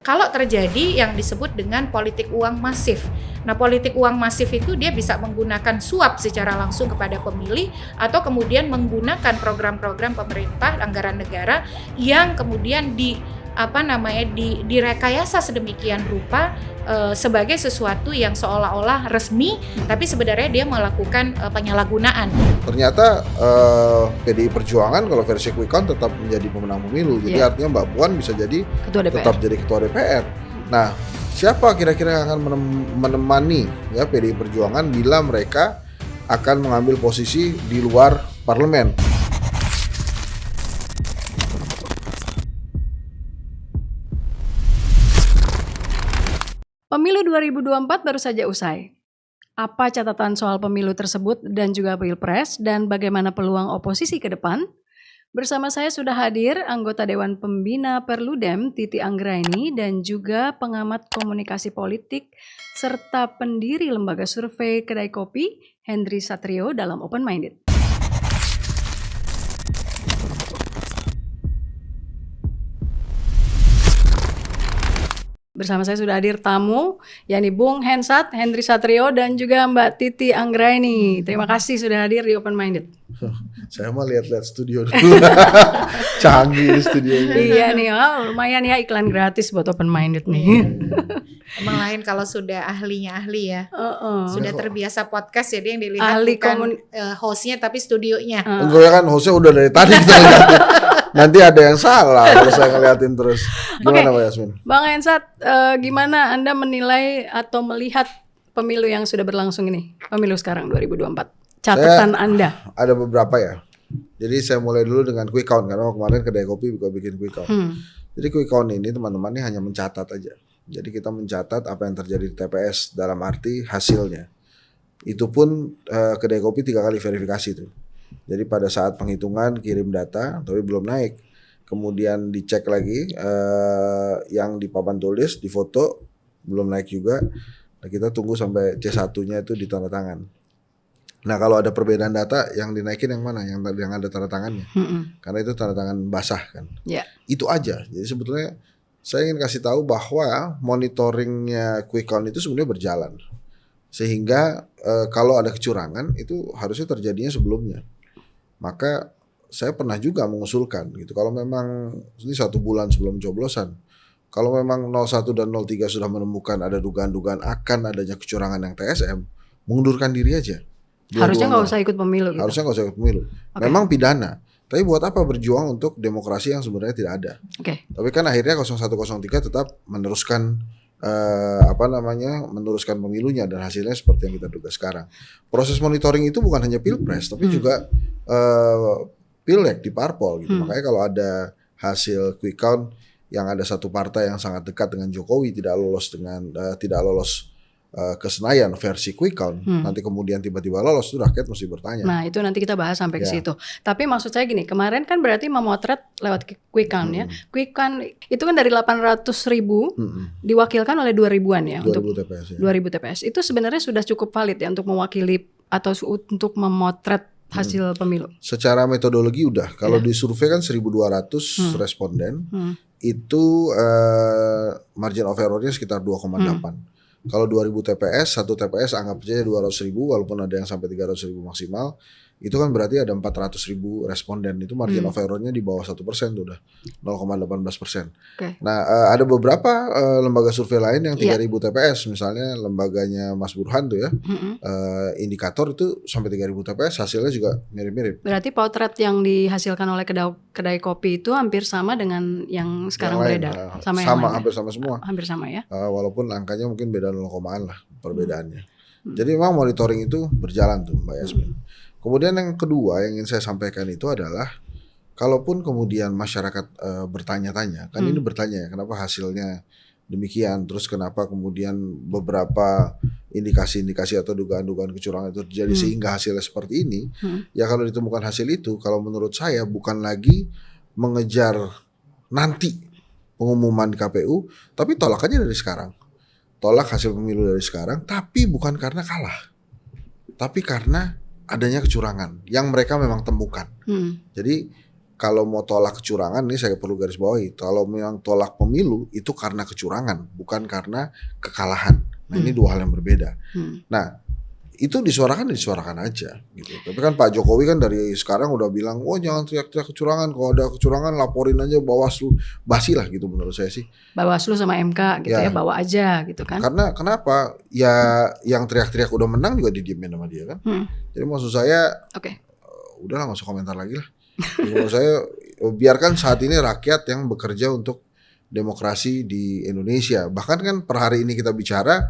Kalau terjadi yang disebut dengan politik uang masif. Nah, politik uang masif itu dia bisa menggunakan suap secara langsung kepada pemilih atau kemudian menggunakan program-program pemerintah, anggaran negara yang kemudian direkayasa sedemikian rupa sebagai sesuatu yang seolah-olah resmi, tapi sebenarnya dia melakukan penyalahgunaan. Ternyata PDI Perjuangan kalau versi quick count tetap menjadi pemenang pemilu. Jadi artinya Mbak Puan bisa jadi tetap jadi ketua DPR. Nah, siapa kira-kira yang akan menemani ya PDI Perjuangan bila mereka akan mengambil posisi di luar parlemen? Pemilu 2024 baru saja usai. Apa catatan soal pemilu tersebut dan juga Pilpres dan bagaimana peluang oposisi ke depan? Bersama saya sudah hadir anggota Dewan Pembina Perludem Titi Anggraini dan juga pengamat komunikasi politik serta pendiri lembaga survei Kedai Kopi Hendry Satrio dalam Open Minded. Bersama saya sudah hadir tamu, yakni Bung Hensat, Hendry Satrio, dan juga Mbak Titi Anggraini. Terima kasih sudah hadir di Open Minded. Saya mau lihat-lihat studio dulu. Canggih studionya. Iya nih, lumayan ya iklan gratis buat Open Minded nih. Emang lain kalau sudah ahlinya ahli ya. Sudah terbiasa podcast jadi yang dilihat ahli bukan hostnya tapi studionya. Enggak ya kan hostnya udah dari tadi kita lihat. Nanti ada yang salah kalau saya ngeliatin terus. Gimana Mbak Yasmin? Bang Hensat, gimana Anda menilai atau melihat pemilu yang sudah berlangsung ini? Pemilu sekarang 2024. Catatan Anda? Ada beberapa ya. Jadi saya mulai dulu dengan quick count karena kemarin Kedai Kopi juga bikin quick count. Jadi quick count ini teman-teman ini hanya mencatat aja. Jadi kita mencatat apa yang terjadi di TPS dalam arti hasilnya. Itu pun Kedai Kopi 3 kali verifikasi tuh. Jadi pada saat penghitungan kirim data tapi belum naik. Kemudian dicek lagi yang di papan tulis, di foto belum naik juga. Nah, kita tunggu sampai C1-nya itu ditanda tangan. Nah, kalau ada perbedaan data yang dinaikin yang mana? Yang ada tanda tangannya. Karena itu tanda tangan basah kan. Itu aja. Jadi sebetulnya saya ingin kasih tahu bahwa monitoringnya quick count itu sebenarnya berjalan. Sehingga kalau ada kecurangan itu harusnya terjadinya sebelumnya. Maka saya pernah juga mengusulkan gitu. Kalau memang ini 1 bulan sebelum coblosan, kalau memang 01 dan 03 sudah menemukan ada dugaan-dugaan akan adanya kecurangan yang TSM, mengundurkan diri aja. Harusnya nggak usah ikut pemilu. Gitu. Harusnya nggak usah ikut pemilu. Memang pidana. Tapi buat apa berjuang untuk demokrasi yang sebenarnya tidak ada? Tapi kan akhirnya 0103 tetap meneruskan meneruskan pemilunya dan hasilnya seperti yang kita duga sekarang. Proses monitoring itu bukan hanya Pilpres tapi juga Pileg di parpol gitu. Makanya kalau ada hasil quick count yang ada satu partai yang sangat dekat dengan Jokowi tidak lolos ke Senayan versi quick count, nanti kemudian tiba-tiba lolos, itu rakyat mesti bertanya. Nah itu nanti kita bahas sampai ke situ. Tapi maksud saya gini, kemarin kan berarti memotret lewat quick count ya. Quick count itu kan dari 800.000 diwakilkan oleh 2.000-an ya. 2.000 TPS ya. 2.000 TPS. Itu sebenarnya sudah cukup valid ya untuk mewakili atau untuk memotret hasil pemilu. Secara metodologi udah. Kalau di survei kan 1.200 responden, itu margin of error-nya sekitar 2,8. Kalau 2.000 TPS, satu TPS anggap saja 200.000 walaupun ada yang sampai 300.000 maksimal, itu kan berarti ada 400.000 responden. Itu margin of error-nya di bawah 1% tuh udah 0,18%. Nah ada beberapa lembaga survei lain yang 3.000 TPS, misalnya lembaganya Mas Burhan tuh ya, indikator itu sampai 3.000 TPS hasilnya juga mirip-mirip. Berarti potret yang dihasilkan oleh Kedai Kopi itu hampir sama dengan yang sekarang beredar? Sama, hampir sama semua. Hampir sama ya? Walaupun angkanya mungkin beda 0,an lah perbedaannya. Jadi memang monitoring itu berjalan tuh Mbak Yasmin. Kemudian yang kedua yang ingin saya sampaikan itu adalah kalaupun kemudian masyarakat bertanya-tanya, kan ini bertanya ya kenapa hasilnya demikian, terus kenapa kemudian beberapa indikasi-indikasi atau dugaan-dugaan kecurangan itu terjadi sehingga hasilnya seperti ini. Ya kalau ditemukan hasil itu, kalau menurut saya bukan lagi mengejar nanti pengumuman di KPU, tapi tolak aja dari sekarang. Tolak hasil pemilu dari sekarang, tapi bukan karena kalah, tapi karena adanya kecurangan yang mereka memang temukan. Jadi kalau mau tolak kecurangan, ini saya perlu garis bawahi, kalau memang tolak pemilu itu karena kecurangan, bukan karena kekalahan. Nah ini dua hal yang berbeda. Nah itu disuarakan aja gitu. Tapi kan Pak Jokowi kan dari sekarang udah bilang, oh jangan teriak-teriak kecurangan, kalau ada kecurangan laporin aja Bawaslu. Basi lah gitu menurut saya sih. Bawaslu sama MK gitu ya, bawa aja gitu kan. Karena kenapa? Ya yang teriak-teriak udah menang juga didiemin sama dia kan. Jadi maksud saya, udahlah nggak usah komentar lagi lah. Jadi menurut saya biarkan saat ini rakyat yang bekerja untuk demokrasi di Indonesia. Bahkan kan per hari ini kita bicara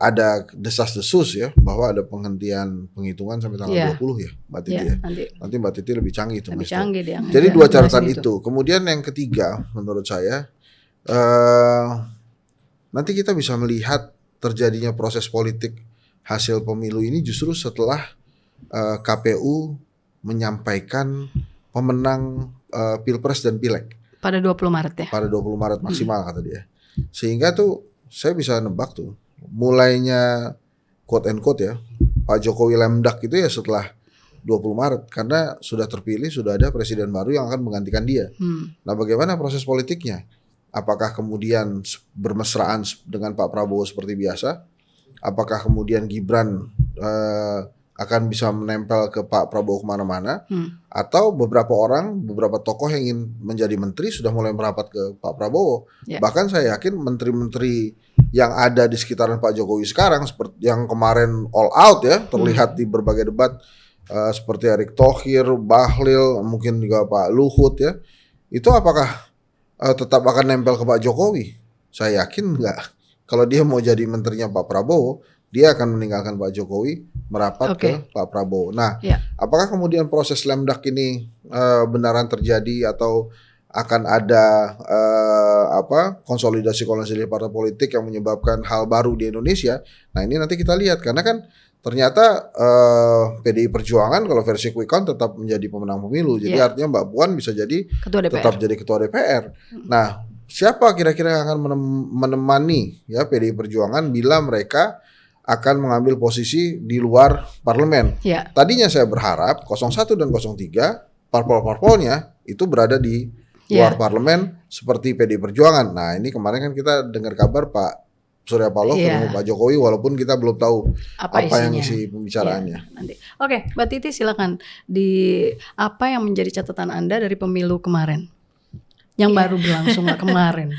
ada desas-desus ya bahwa ada penghentian penghitungan sampai tanggal 20 ya Mbak Titi ya. Nanti Mbak Titi lebih canggih tuh. Lebih canggih dia. Jadi dua catatan itu. Kemudian yang ketiga menurut saya nanti kita bisa melihat terjadinya proses politik hasil pemilu ini justru setelah KPU menyampaikan pemenang Pilpres dan Pileg. Pada 20 Maret ya? Pada 20 Maret maksimal kata dia. Sehingga tuh saya bisa nebak tuh mulainya quote and quote ya Pak Jokowi lemdak itu ya setelah 20 Maret karena sudah terpilih, sudah ada presiden baru yang akan menggantikan dia. Nah bagaimana proses politiknya? Apakah kemudian bermesraan dengan Pak Prabowo seperti biasa? Apakah kemudian Gibran akan bisa menempel ke Pak Prabowo kemana-mana, atau beberapa tokoh yang ingin menjadi menteri sudah mulai merapat ke Pak Prabowo. Bahkan saya yakin menteri-menteri yang ada di sekitaran Pak Jokowi sekarang, seperti yang kemarin all out ya, terlihat di berbagai debat, seperti Erick Thohir, Bahlil, mungkin juga Pak Luhut ya, itu apakah tetap akan nempel ke Pak Jokowi? Saya yakin enggak. Kalau dia mau jadi menterinya Pak Prabowo, dia akan meninggalkan Pak Jokowi merapat ke Pak Prabowo. Nah, apakah kemudian proses lemdak ini benaran terjadi atau akan ada konsolidasi partai politik yang menyebabkan hal baru di Indonesia? Nah, ini nanti kita lihat karena kan ternyata PDI Perjuangan kalau versi quick count tetap menjadi pemenang pemilu. Jadi artinya Mbak Puan bisa jadi tetap jadi ketua DPR. Nah, siapa kira-kira yang akan menemani ya PDI Perjuangan bila mereka akan mengambil posisi di luar parlemen. Tadinya saya berharap 01 dan 03 parpol-parpolnya itu berada di luar parlemen seperti PDI Perjuangan. Nah ini kemarin kan kita dengar kabar Pak Surya Paloh ketemu Pak Jokowi walaupun kita belum tahu apa yang isi pembicaraannya. Nanti. Oke, Mbak Titi silakan apa yang menjadi catatan Anda dari pemilu kemarin? Yang baru berlangsung kemarin.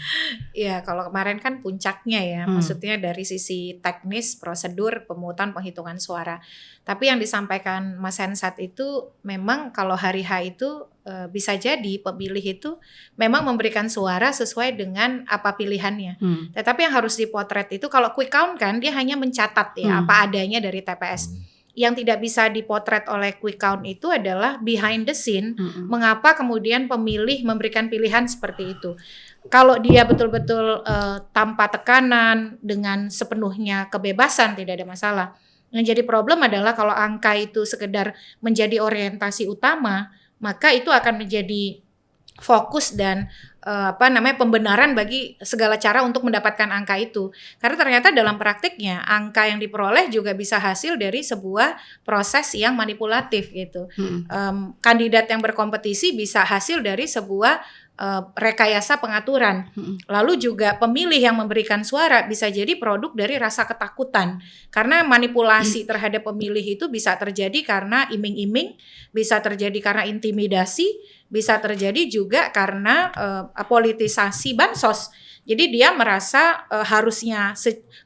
Ya, kalau kemarin kan puncaknya ya, maksudnya dari sisi teknis, prosedur, pemungutan penghitungan suara. Tapi yang disampaikan Mas Hensat itu memang kalau hari H itu bisa jadi pemilih itu memang memberikan suara sesuai dengan apa pilihannya. Tetapi yang harus dipotret itu kalau quick count kan dia hanya mencatat ya apa adanya dari TPS. Yang tidak bisa dipotret oleh quick count itu adalah behind the scene, mengapa kemudian pemilih memberikan pilihan seperti itu. Kalau dia betul-betul tanpa tekanan, dengan sepenuhnya kebebasan, tidak ada masalah. Yang jadi problem adalah kalau angka itu sekedar menjadi orientasi utama, maka itu akan menjadi fokus dan pembenaran bagi segala cara untuk mendapatkan angka itu. Karena ternyata dalam praktiknya angka yang diperoleh juga bisa hasil dari sebuah proses yang manipulatif gitu. Kandidat yang berkompetisi bisa hasil dari sebuah rekayasa pengaturan. Lalu juga pemilih yang memberikan suara bisa jadi produk dari rasa ketakutan. Karena manipulasi terhadap pemilih itu bisa terjadi karena iming-iming, bisa terjadi karena intimidasi, bisa terjadi juga karena politisasi bansos. Jadi dia merasa harusnya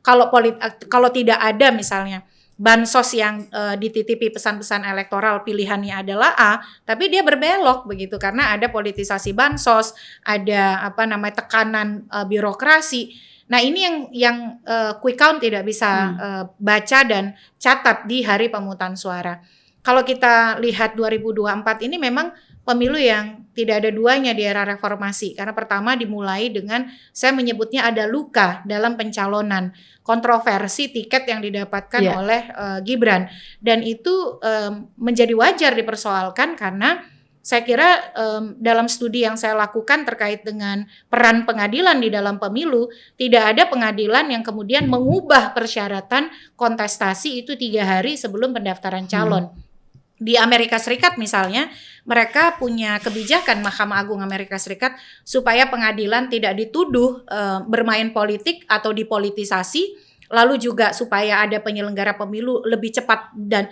kalau tidak ada misalnya bansos yang dititipi pesan-pesan elektoral pilihannya adalah A, tapi dia berbelok begitu karena ada politisasi bansos, ada tekanan birokrasi. Nah ini yang quick count tidak bisa baca dan catat di hari pemungutan suara. Kalau kita lihat 2024 ini memang pemilu yang tidak ada duanya di era reformasi. Karena pertama dimulai dengan, saya menyebutnya ada luka dalam pencalonan. Kontroversi tiket yang didapatkan oleh Gibran. Dan itu menjadi wajar dipersoalkan karena saya kira dalam studi yang saya lakukan terkait dengan peran pengadilan di dalam pemilu, tidak ada pengadilan yang kemudian mengubah persyaratan kontestasi itu 3 hari sebelum pendaftaran calon. Di Amerika Serikat misalnya, mereka punya kebijakan Mahkamah Agung Amerika Serikat supaya pengadilan tidak dituduh bermain politik atau dipolitisasi, lalu juga supaya ada penyelenggara pemilu lebih cepat dan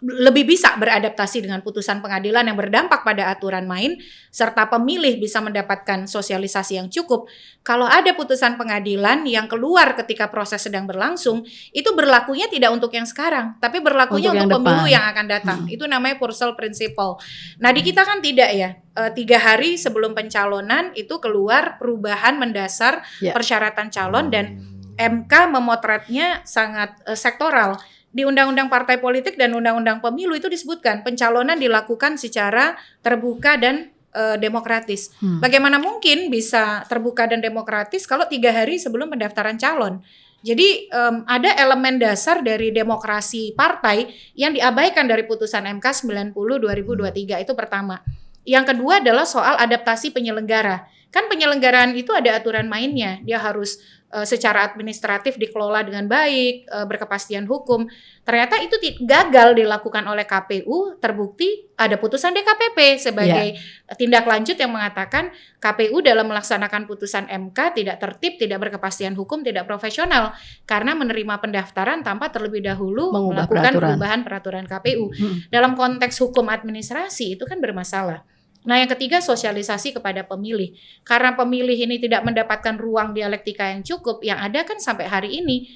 lebih bisa beradaptasi dengan putusan pengadilan yang berdampak pada aturan main, serta pemilih bisa mendapatkan sosialisasi yang cukup. Kalau ada putusan pengadilan yang keluar ketika proses sedang berlangsung, itu berlakunya tidak untuk yang sekarang, tapi berlakunya untuk pemilu yang akan datang. Itu namanya Purcell Principle. Nah, di kita kan tidak ya. 3 hari sebelum pencalonan itu keluar perubahan mendasar persyaratan calon, dan MK memotretnya sangat sektoral. Di Undang-Undang Partai Politik dan Undang-Undang Pemilu itu disebutkan pencalonan dilakukan secara terbuka dan demokratis. Bagaimana mungkin bisa terbuka dan demokratis kalau 3 hari sebelum pendaftaran calon? Jadi ada elemen dasar dari demokrasi partai yang diabaikan dari putusan MK 90/2023, itu pertama. Yang kedua adalah soal adaptasi penyelenggara. Kan penyelenggaraan itu ada aturan mainnya. Dia harus secara administratif dikelola dengan baik, berkepastian hukum. Ternyata itu gagal dilakukan oleh KPU, terbukti ada putusan DKPP sebagai tindak lanjut yang mengatakan KPU dalam melaksanakan putusan MK tidak tertib, tidak berkepastian hukum, tidak profesional karena menerima pendaftaran tanpa terlebih dahulu melakukan perubahan peraturan KPU. Dalam konteks hukum administrasi itu kan bermasalah. Nah, yang ketiga sosialisasi kepada pemilih. Karena pemilih ini tidak mendapatkan ruang dialektika yang cukup, yang ada kan sampai hari ini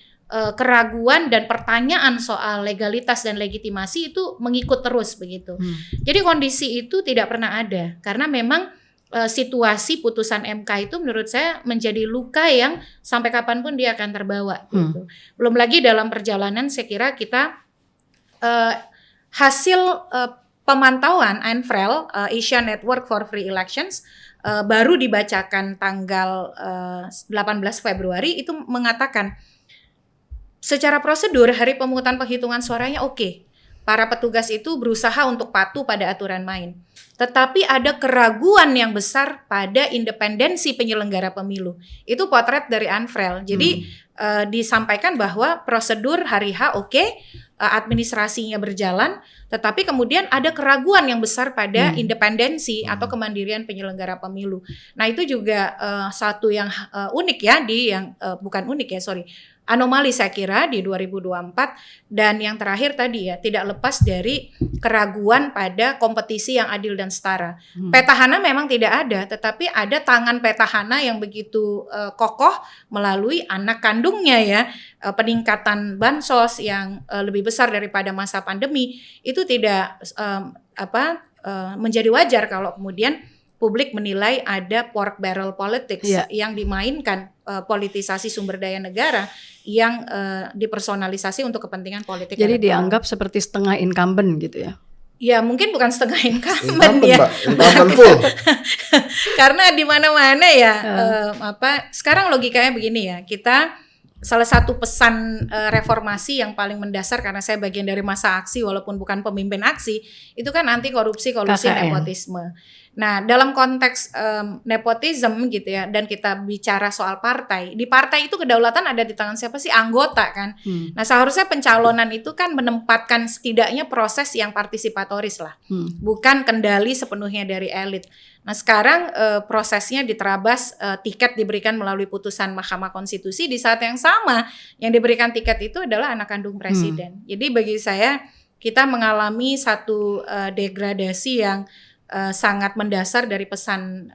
keraguan dan pertanyaan soal legalitas dan legitimasi itu mengikut terus begitu. Jadi kondisi itu tidak pernah ada karena memang situasi putusan MK itu menurut saya menjadi luka yang sampai kapanpun dia akan terbawa. Gitu. Belum lagi dalam perjalanan saya kira kita hasil pemantauan ANFREL, Asian Network for Free Elections, baru dibacakan tanggal 18 Februari itu mengatakan secara prosedur hari pemungutan penghitungan suaranya oke. Para petugas itu berusaha untuk patuh pada aturan main. Tetapi ada keraguan yang besar pada independensi penyelenggara pemilu. Itu potret dari ANFREL. Jadi disampaikan bahwa prosedur hari H oke, administrasinya berjalan, tetapi kemudian ada keraguan yang besar pada independensi atau kemandirian penyelenggara pemilu. Nah, itu juga satu yang unik ya bukan unik ya, anomali saya kira di 2024. Dan yang terakhir tadi ya, tidak lepas dari keraguan pada kompetisi yang adil dan setara. Petahana memang tidak ada, tetapi ada tangan petahana yang begitu kokoh melalui anak kandungnya ya, peningkatan bansos yang lebih besar daripada masa pandemi. Itu tidak menjadi wajar kalau kemudian publik menilai ada pork barrel politics yang dimainkan, politisasi sumber daya negara yang dipersonalisasi untuk kepentingan politik. Jadi dianggap seperti setengah incumbent gitu ya? Ya mungkin bukan setengah incumbent ya. Incumbent full. Karena di mana-mana ya sekarang logikanya begini ya, kita salah satu pesan reformasi yang paling mendasar, karena saya bagian dari masa aksi walaupun bukan pemimpin aksi, itu kan anti korupsi, kolusi, nepotisme. Nah, dalam konteks nepotisme gitu ya, dan kita bicara soal partai, di partai itu kedaulatan ada di tangan siapa sih? Anggota kan. Nah, seharusnya pencalonan itu kan menempatkan setidaknya proses yang partisipatoris lah, bukan kendali sepenuhnya dari elit. Nah, sekarang prosesnya diterabas, tiket diberikan melalui putusan Mahkamah Konstitusi, di saat yang sama yang diberikan tiket itu adalah anak kandung presiden. Jadi bagi saya kita mengalami satu degradasi yang sangat mendasar dari pesan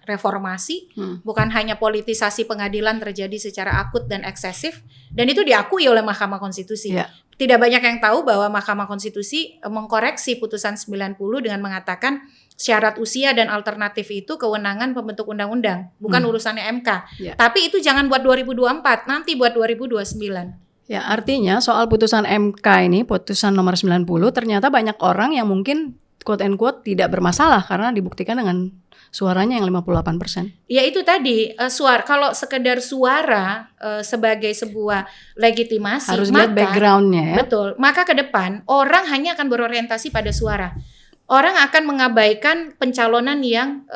reformasi. Bukan hanya politisasi pengadilan terjadi secara akut dan eksesif, dan itu diakui oleh Mahkamah Konstitusi. Tidak banyak yang tahu bahwa Mahkamah Konstitusi mengkoreksi putusan 90 dengan mengatakan syarat usia dan alternatif itu kewenangan pembentuk undang-undang, bukan urusannya MK. Tapi itu jangan buat 2024, nanti buat 2029. Ya, artinya soal putusan MK ini, putusan nomor 90, ternyata banyak orang yang mungkin quote and quote tidak bermasalah karena dibuktikan dengan suaranya yang 58%. Ya itu tadi, kalau sekedar suara sebagai sebuah legitimasi, harus lihat backgroundnya ya. Betul, maka ke depan orang hanya akan berorientasi pada suara. Orang akan mengabaikan pencalonan yang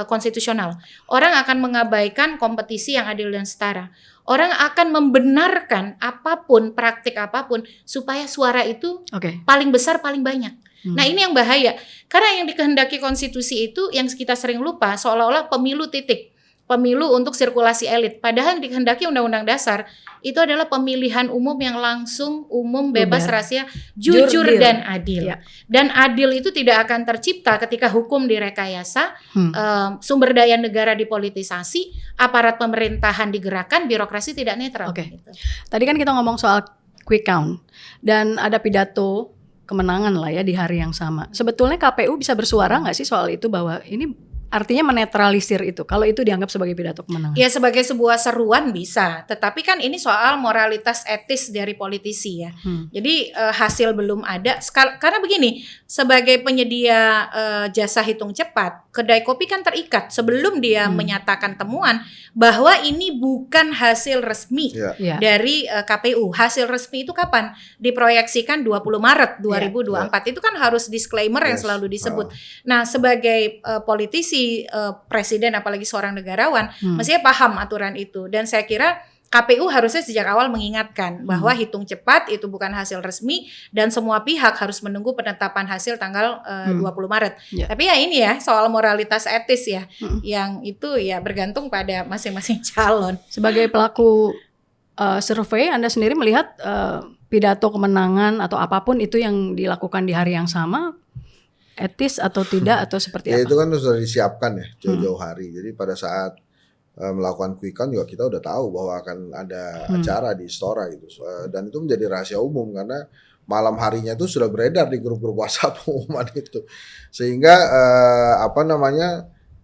konstitusional. Orang akan mengabaikan kompetisi yang adil dan setara. Orang akan membenarkan apapun, praktik apapun, supaya suara itu paling besar, paling banyak. Nah ini yang bahaya, karena yang dikehendaki konstitusi itu yang kita sering lupa seolah-olah pemilu titik. Pemilu untuk sirkulasi elit. Padahal dikehendaki Undang-Undang Dasar itu adalah pemilihan umum yang langsung, umum, bebas, rahasia, jujur dan adil. Ya. Dan adil itu tidak akan tercipta ketika hukum direkayasa, sumber daya negara dipolitisasi, aparat pemerintahan digerakkan, birokrasi tidak netral. Oke. Gitu. Tadi kan kita ngomong soal quick count dan ada pidato kemenangan lah ya di hari yang sama. Sebetulnya KPU bisa bersuara nggak sih soal itu bahwa ini artinya menetralisir itu kalau itu dianggap sebagai pidato kemenangan? Ya sebagai sebuah seruan bisa, tetapi kan ini soal moralitas etis dari politisi ya. Jadi hasil belum ada, karena begini, sebagai penyedia jasa hitung cepat, kedai kopi kan terikat sebelum dia menyatakan temuan bahwa ini bukan hasil resmi dari KPU. Hasil resmi itu kapan? Diproyeksikan 20 Maret 2024. Itu kan harus disclaimer yang selalu disebut. Nah, sebagai politisi, presiden apalagi seorang negarawan, mestinya paham aturan itu. Dan saya kira KPU harusnya sejak awal mengingatkan bahwa hitung cepat itu bukan hasil resmi dan semua pihak harus menunggu penetapan hasil tanggal 20 Maret. Tapi ya ini ya soal moralitas etis ya, yang itu ya bergantung pada masing-masing calon. Sebagai pelaku survei, Anda sendiri melihat pidato kemenangan atau apapun itu yang dilakukan di hari yang sama etis atau tidak atau seperti apa? Ya itu kan sudah disiapkan ya jauh-jauh hari. Jadi pada saat melakukan quick count juga kita udah tahu bahwa akan ada acara di Istora gitu. Dan itu menjadi rahasia umum karena malam harinya itu sudah beredar di grup-grup WhatsApp pengumuman itu. Sehingga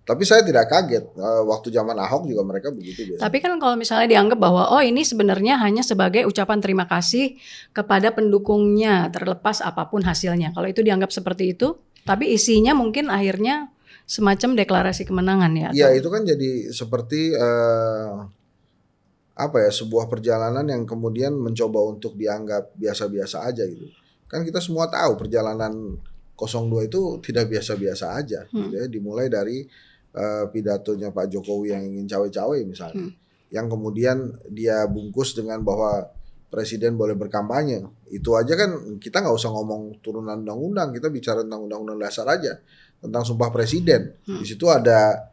tapi saya tidak kaget waktu zaman Ahok juga mereka begitu biasanya. Tapi kan kalau misalnya dianggap bahwa ini sebenarnya hanya sebagai ucapan terima kasih kepada pendukungnya terlepas apapun hasilnya. Kalau itu dianggap seperti itu, tapi isinya mungkin akhirnya semacam deklarasi kemenangan ya. Iya, itu kan jadi seperti sebuah perjalanan yang kemudian mencoba untuk dianggap biasa-biasa aja gitu. Kan kita semua tahu perjalanan 02 itu tidak biasa-biasa aja gitu ya. Dimulai dari pidatonya Pak Jokowi yang ingin cawe-cawe misalnya. Yang kemudian dia bungkus dengan bahwa presiden boleh berkampanye. Itu aja kan kita nggak usah ngomong turunan undang-undang, kita bicara tentang undang-undang dasar aja, tentang sumpah presiden. Di situ ada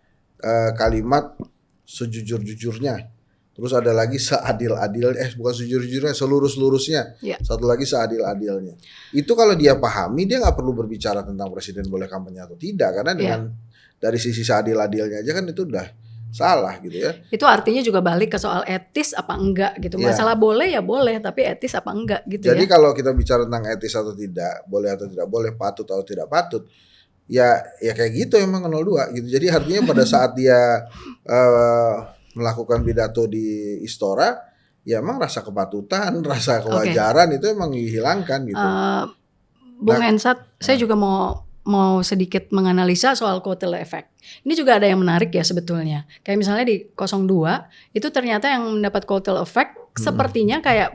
kalimat sejujur-jujurnya. Terus ada lagi seadil-adil, bukan sejujur-jujurnya, selurus-lurusnya. Satu lagi seadil-adilnya. Itu kalau dia pahami, dia nggak perlu berbicara tentang presiden boleh kampanye atau tidak, karena dengan dari sisi seadil-adilnya aja kan itu udah salah gitu ya. Itu artinya juga balik ke soal etis apa enggak gitu. Masalah boleh ya boleh, tapi etis apa enggak gitu. Jadi kalau kita bicara tentang etis atau tidak, boleh atau tidak boleh, patut atau tidak patut, ya kayak gitu emang 02 gitu. Jadi artinya pada saat dia melakukan pidato di Istora, ya emang rasa kepatutan, rasa kewajaran itu emang dihilangkan gitu. Bung Hensat, saya juga mau sedikit menganalisa soal kotel efek. Ini juga ada yang menarik ya sebetulnya. Kayak misalnya di 02 itu ternyata yang mendapat kotel efek sepertinya kayak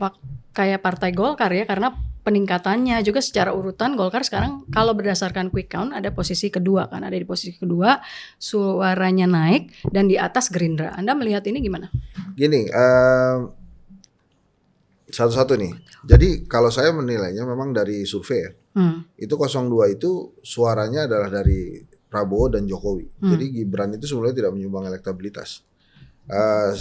Partai Golkar ya, karena peningkatannya juga secara urutan Golkar sekarang kalau berdasarkan quick count ada posisi kedua kan, ada di posisi kedua, suaranya naik dan di atas Gerindra. Anda melihat ini gimana? Gini, satu-satu nih. Jadi kalau saya menilainya memang dari survei ya. Itu 02 itu suaranya adalah dari Prabowo dan Jokowi. Jadi Gibran itu sebenarnya tidak menyumbang elektabilitas.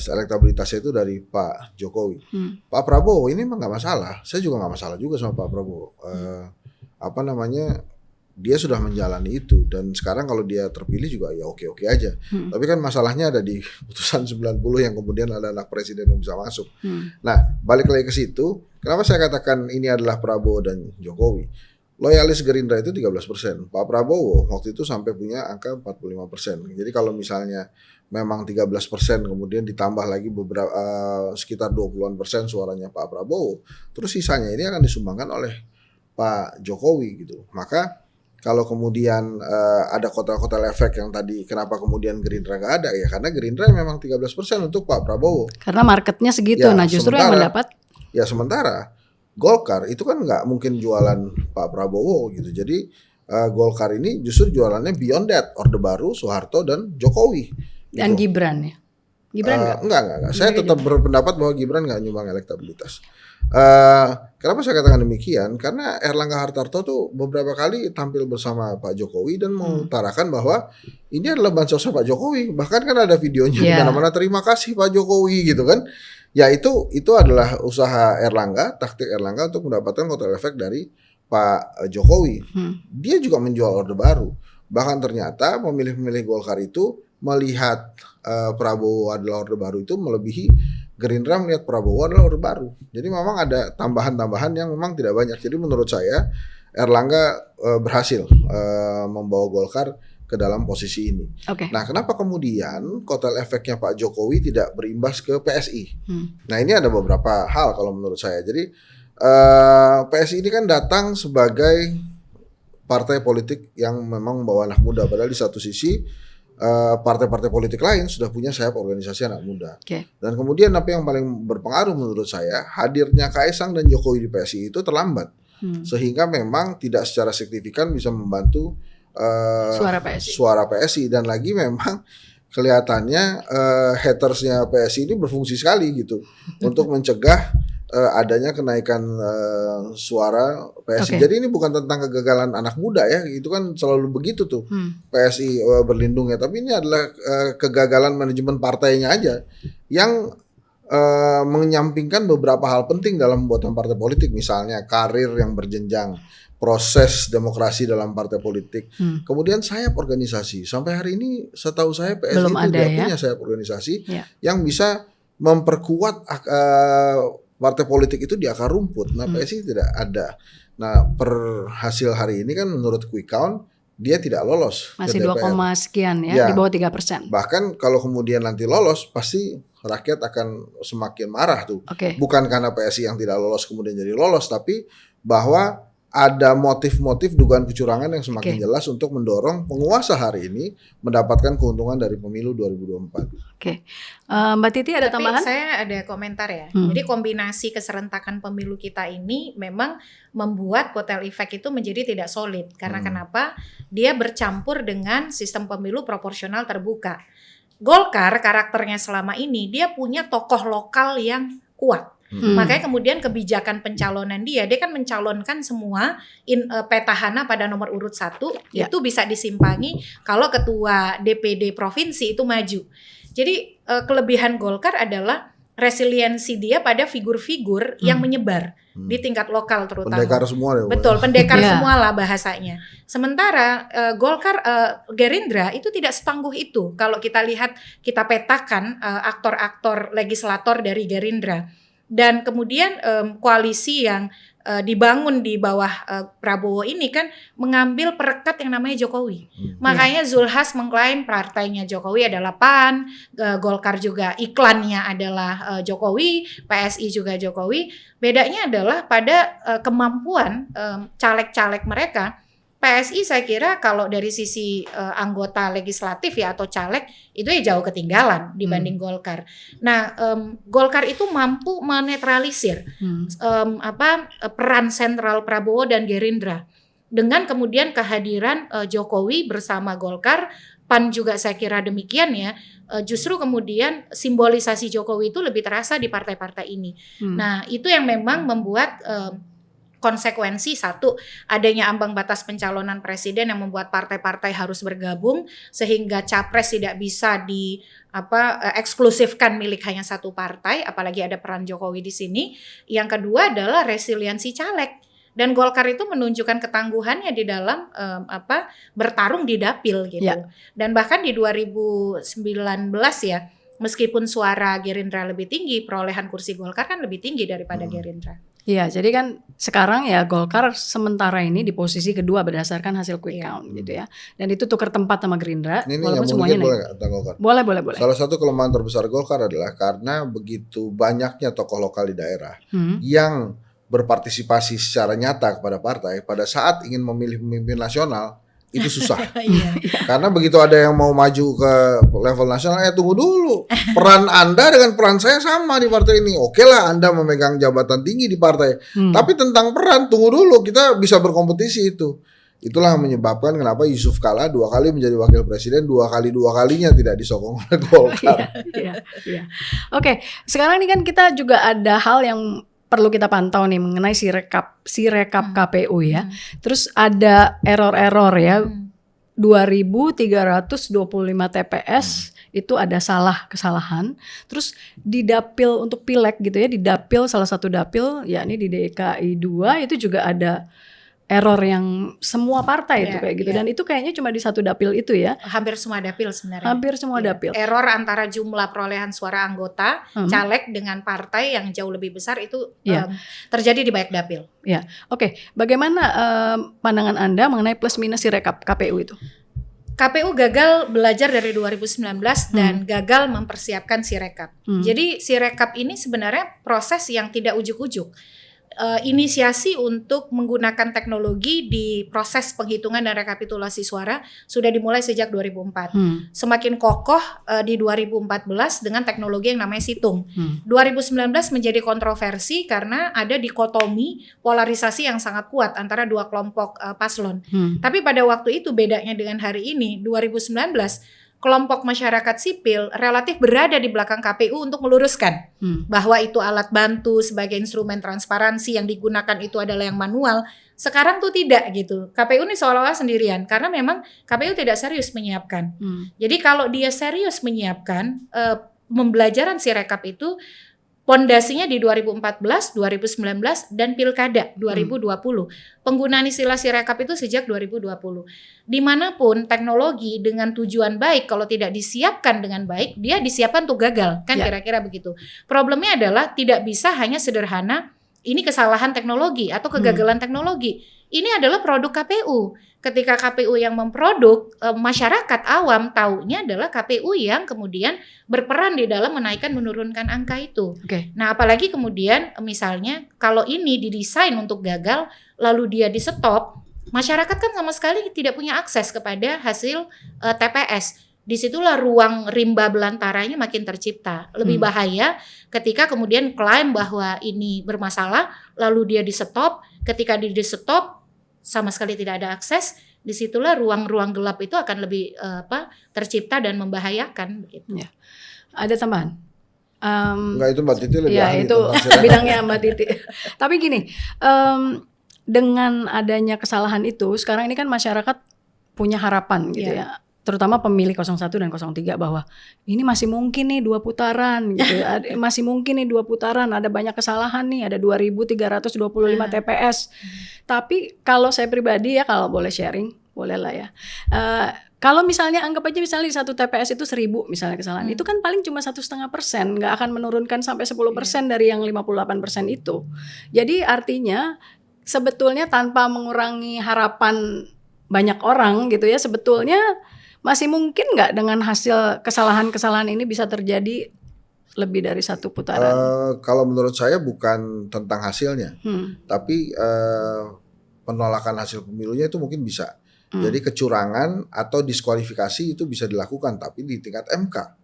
Elektabilitasnya itu dari Pak Jokowi. Pak Prabowo ini memang nggak masalah. Saya juga nggak masalah juga sama Pak Prabowo. Dia sudah menjalani itu dan sekarang kalau dia terpilih juga ya oke-oke aja. Tapi kan masalahnya ada di putusan 90 yang kemudian ada anak presiden yang bisa masuk. Nah, balik lagi ke situ. Kenapa saya katakan ini adalah Prabowo dan Jokowi? Loyalis Gerindra itu 13%. Pak Prabowo waktu itu sampai punya angka 45%. Jadi kalau misalnya memang 13% kemudian ditambah lagi beberapa sekitar 20% suaranya Pak Prabowo, terus sisanya ini akan disumbangkan oleh Pak Jokowi gitu. Maka kalau kemudian ada kotel-kotel efek yang tadi kenapa kemudian Gerindra nggak ada ya karena Gerindra memang 13% untuk Pak Prabowo. Karena marketnya segitu. Nah justru yang mendapat. Ya sementara Golkar itu kan nggak mungkin jualan Pak Prabowo gitu. Jadi Golkar ini justru jualannya beyond that, Orde Baru, Soeharto dan Jokowi. Dan gitu. Gibran ya? Gibran enggak. Saya tetap berpendapat bahwa Gibran nggak nyumbang elektabilitas. Kenapa saya katakan demikian? Karena Erlangga Hartarto tuh beberapa kali tampil bersama Pak Jokowi dan mengutarakan bahwa ini adalah bansos Pak Jokowi. Bahkan kan ada videonya di mana-mana, terima kasih Pak Jokowi gitu kan. Ya itu adalah usaha Erlangga, taktik Erlangga untuk mendapatkan kotel efek dari Pak Jokowi. Dia juga menjual orde baru. Bahkan ternyata pemilih-pemilih Golkar itu melihat Prabowo adalah orde baru itu melebihi Gerindra melihat Prabowo adalah orde baru. Jadi memang ada tambahan-tambahan yang memang tidak banyak. Jadi menurut saya Erlangga berhasil membawa Golkar ke dalam posisi ini. Nah, kenapa kemudian kotel efeknya Pak Jokowi tidak berimbas ke PSI? Nah, ini ada beberapa hal kalau menurut saya. Jadi PSI ini kan datang sebagai partai politik yang memang membawa anak muda. Padahal di satu sisi partai-partai politik lain sudah punya sayap organisasi anak muda. Dan kemudian apa yang paling berpengaruh menurut saya, hadirnya Kaisang dan Jokowi di PSI itu terlambat. Sehingga memang tidak secara signifikan bisa membantu suara PSI. Dan lagi memang kelihatannya hatersnya PSI ini berfungsi sekali gitu untuk mencegah adanya kenaikan suara PSI. Jadi ini bukan tentang kegagalan anak muda ya, itu kan selalu begitu tuh PSI berlindung ya. Tapi ini adalah kegagalan manajemen partainya aja yang menyampingkan beberapa hal penting dalam pembuatan partai politik, misalnya karir yang berjenjang, proses demokrasi dalam partai politik, kemudian sayap organisasi. Sampai hari ini setahu saya PSI belum itu tidak punya sayap organisasi yang bisa memperkuat partai politik itu di akar rumput. Nah, PSI tidak ada. Nah, per hasil hari ini kan menurut quick count dia tidak lolos. Masih 2, sekian ya, di bawah 3%. Bahkan kalau kemudian nanti lolos, pasti rakyat akan semakin marah tuh. Bukan karena PSI yang tidak lolos kemudian jadi lolos, tapi bahwa ada motif-motif dugaan kecurangan yang semakin jelas untuk mendorong penguasa hari ini mendapatkan keuntungan dari pemilu 2024. Mbak Titi ada tambahan? Saya ada komentar ya. Jadi kombinasi keserentakan pemilu kita ini memang membuat kotel efek itu menjadi tidak solid. Karena kenapa? Dia bercampur dengan sistem pemilu proporsional terbuka. Golkar karakternya selama ini dia punya tokoh lokal yang kuat. Makanya kemudian kebijakan pencalonan dia kan mencalonkan semua petahana pada nomor urut 1 itu bisa disimpangi kalau ketua DPD provinsi itu maju. Jadi kelebihan Golkar adalah resiliensi dia pada figur-figur yang menyebar di tingkat lokal terutama. Pendekar semua ya. Betul, pendekar semua lah bahasanya. Sementara Golkar, Gerindra itu tidak setangguh itu. Kalau kita lihat, kita petakan aktor-aktor legislator dari Gerindra. Dan kemudian koalisi yang dibangun di bawah Prabowo ini kan mengambil perekat yang namanya Jokowi. Makanya Zulhas mengklaim partainya Jokowi adalah PAN, Golkar juga iklannya adalah Jokowi, PSI juga Jokowi. Bedanya adalah pada kemampuan caleg-caleg mereka. PSI saya kira kalau dari sisi anggota legislatif ya atau caleg itu ya jauh ketinggalan dibanding Golkar. Nah, Golkar itu mampu menetralisir peran sentral Prabowo dan Gerindra dengan kemudian kehadiran Jokowi bersama Golkar. PAN juga saya kira demikian ya. Justru kemudian simbolisasi Jokowi itu lebih terasa di partai-partai ini. Nah, itu yang memang membuat konsekuensi satu, adanya ambang batas pencalonan presiden yang membuat partai-partai harus bergabung sehingga capres tidak bisa eksklusifkan milik hanya satu partai, apalagi ada peran Jokowi di sini. Yang kedua adalah resiliensi caleg. Dan Golkar itu menunjukkan ketangguhannya di dalam bertarung di dapil gitu. Dan bahkan di 2019 ya, meskipun suara Gerindra lebih tinggi, perolehan kursi Golkar kan lebih tinggi daripada Gerindra. Iya, jadi kan sekarang ya Golkar sementara ini di posisi kedua berdasarkan hasil quick count gitu ya. Dan itu tukar tempat sama Gerindra. Ini walaupun semuanya boleh. Salah satu kelemahan terbesar Golkar adalah karena begitu banyaknya tokoh lokal di daerah yang berpartisipasi secara nyata kepada partai pada saat ingin memilih pemimpin nasional. Itu susah. Karena begitu ada yang mau maju ke level nasional, tunggu dulu. Peran Anda dengan peran saya sama di partai ini. Oke lah Anda memegang jabatan tinggi di partai. Tapi tentang peran, tunggu dulu. Kita bisa berkompetisi itu. Itulah yang menyebabkan kenapa Yusuf Kala 2 kali menjadi wakil presiden, 2 kalinya tidak disokong oleh Golkar. Oke, sekarang ini kan kita juga ada hal yang perlu kita pantau nih mengenai si rekap KPU ya. Terus ada error ya. 2.325 TPS itu ada kesalahan. Terus di dapil untuk pileg gitu ya, di dapil salah satu dapil yakni di DKI 2 itu juga ada error yang semua partai itu kayak gitu. Dan itu kayaknya cuma di satu dapil itu ya. Hampir semua dapil sebenarnya. Hampir semua dapil. Error antara jumlah perolehan suara anggota caleg dengan partai yang jauh lebih besar itu terjadi di banyak dapil. Ya, oke. Bagaimana pandangan Anda mengenai plus minus si rekap KPU itu? KPU gagal belajar dari 2019 dan gagal mempersiapkan Sirekap. Jadi Sirekap ini sebenarnya proses yang tidak ujuk-ujuk. Inisiasi untuk menggunakan teknologi di proses penghitungan dan rekapitulasi suara sudah dimulai sejak 2004. Semakin kokoh di 2014 dengan teknologi yang namanya Situng. 2019 menjadi kontroversi karena ada dikotomi polarisasi yang sangat kuat antara dua kelompok paslon. Tapi pada waktu itu bedanya dengan hari ini 2019 kelompok masyarakat sipil relatif berada di belakang KPU untuk meluruskan bahwa itu alat bantu sebagai instrumen transparansi yang digunakan itu adalah yang manual. Sekarang tuh tidak gitu. KPU ini seolah-olah sendirian karena memang KPU tidak serius menyiapkan. Jadi kalau dia serius menyiapkan pembelajaran Sirekap itu pondasinya di 2014, 2019 dan Pilkada 2020. Penggunaan istilah Sirekap itu sejak 2020. Dimanapun teknologi dengan tujuan baik kalau tidak disiapkan dengan baik, dia disiapkan untuk gagal, kan kira-kira begitu. Problemnya adalah tidak bisa hanya sederhana ini kesalahan teknologi atau kegagalan teknologi. Ini adalah produk KPU. Ketika KPU yang memproduk, masyarakat awam taunya adalah KPU yang kemudian berperan di dalam menaikkan menurunkan angka itu. Nah, apalagi kemudian misalnya kalau ini didesain untuk gagal lalu dia di stop, masyarakat kan sama sekali tidak punya akses kepada hasil TPS. Disitulah ruang rimba belantaranya makin tercipta. Lebih bahaya ketika kemudian klaim bahwa ini bermasalah lalu dia di stop. Ketika dia di stop sama sekali tidak ada akses, disitulah ruang-ruang gelap itu akan lebih tercipta dan membahayakan begitu. Ada tambahan? Enggak, itu Mbak Titi lebih ahli itu bidangnya Mbak Titi. Tapi gini, dengan adanya kesalahan itu, sekarang ini kan masyarakat punya harapan gitu ya. Terutama pemilih 01 dan 03 bahwa ini masih mungkin nih 2 putaran gitu. Masih mungkin nih 2 putaran, ada banyak kesalahan nih, ada 2.325 TPS. Tapi kalau saya pribadi ya, kalau boleh sharing, boleh lah ya. Kalau misalnya anggap aja misalnya di satu TPS itu 1.000 misalnya kesalahan, itu kan paling cuma 1,5%, nggak akan menurunkan sampai 10% dari yang 58% itu. Jadi artinya sebetulnya tanpa mengurangi harapan banyak orang gitu ya, sebetulnya masih mungkin nggak dengan hasil kesalahan-kesalahan ini bisa terjadi lebih dari 1 putaran? Kalau menurut saya bukan tentang hasilnya, tapi penolakan hasil pemilunya itu mungkin bisa. Jadi kecurangan atau diskualifikasi itu bisa dilakukan, tapi di tingkat MK.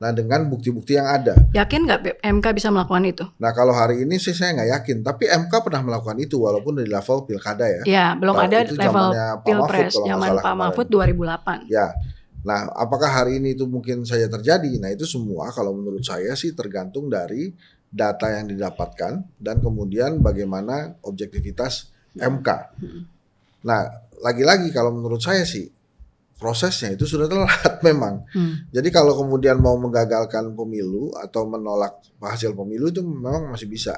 Nah, dengan bukti-bukti yang ada. Yakin nggak MK bisa melakukan itu? Nah, kalau hari ini sih saya nggak yakin, tapi MK pernah melakukan itu walaupun di level pilkada ya. Ya, belum ada level pilpres, zaman Pak Mahfud 2008. Ya. Nah, apakah hari ini itu mungkin saja terjadi? Nah, itu semua kalau menurut saya sih tergantung dari data yang didapatkan dan kemudian bagaimana objektivitas MK. Nah, lagi-lagi kalau menurut saya sih prosesnya itu sudah telat memang. Jadi kalau kemudian mau menggagalkan pemilu atau menolak hasil pemilu itu memang masih bisa.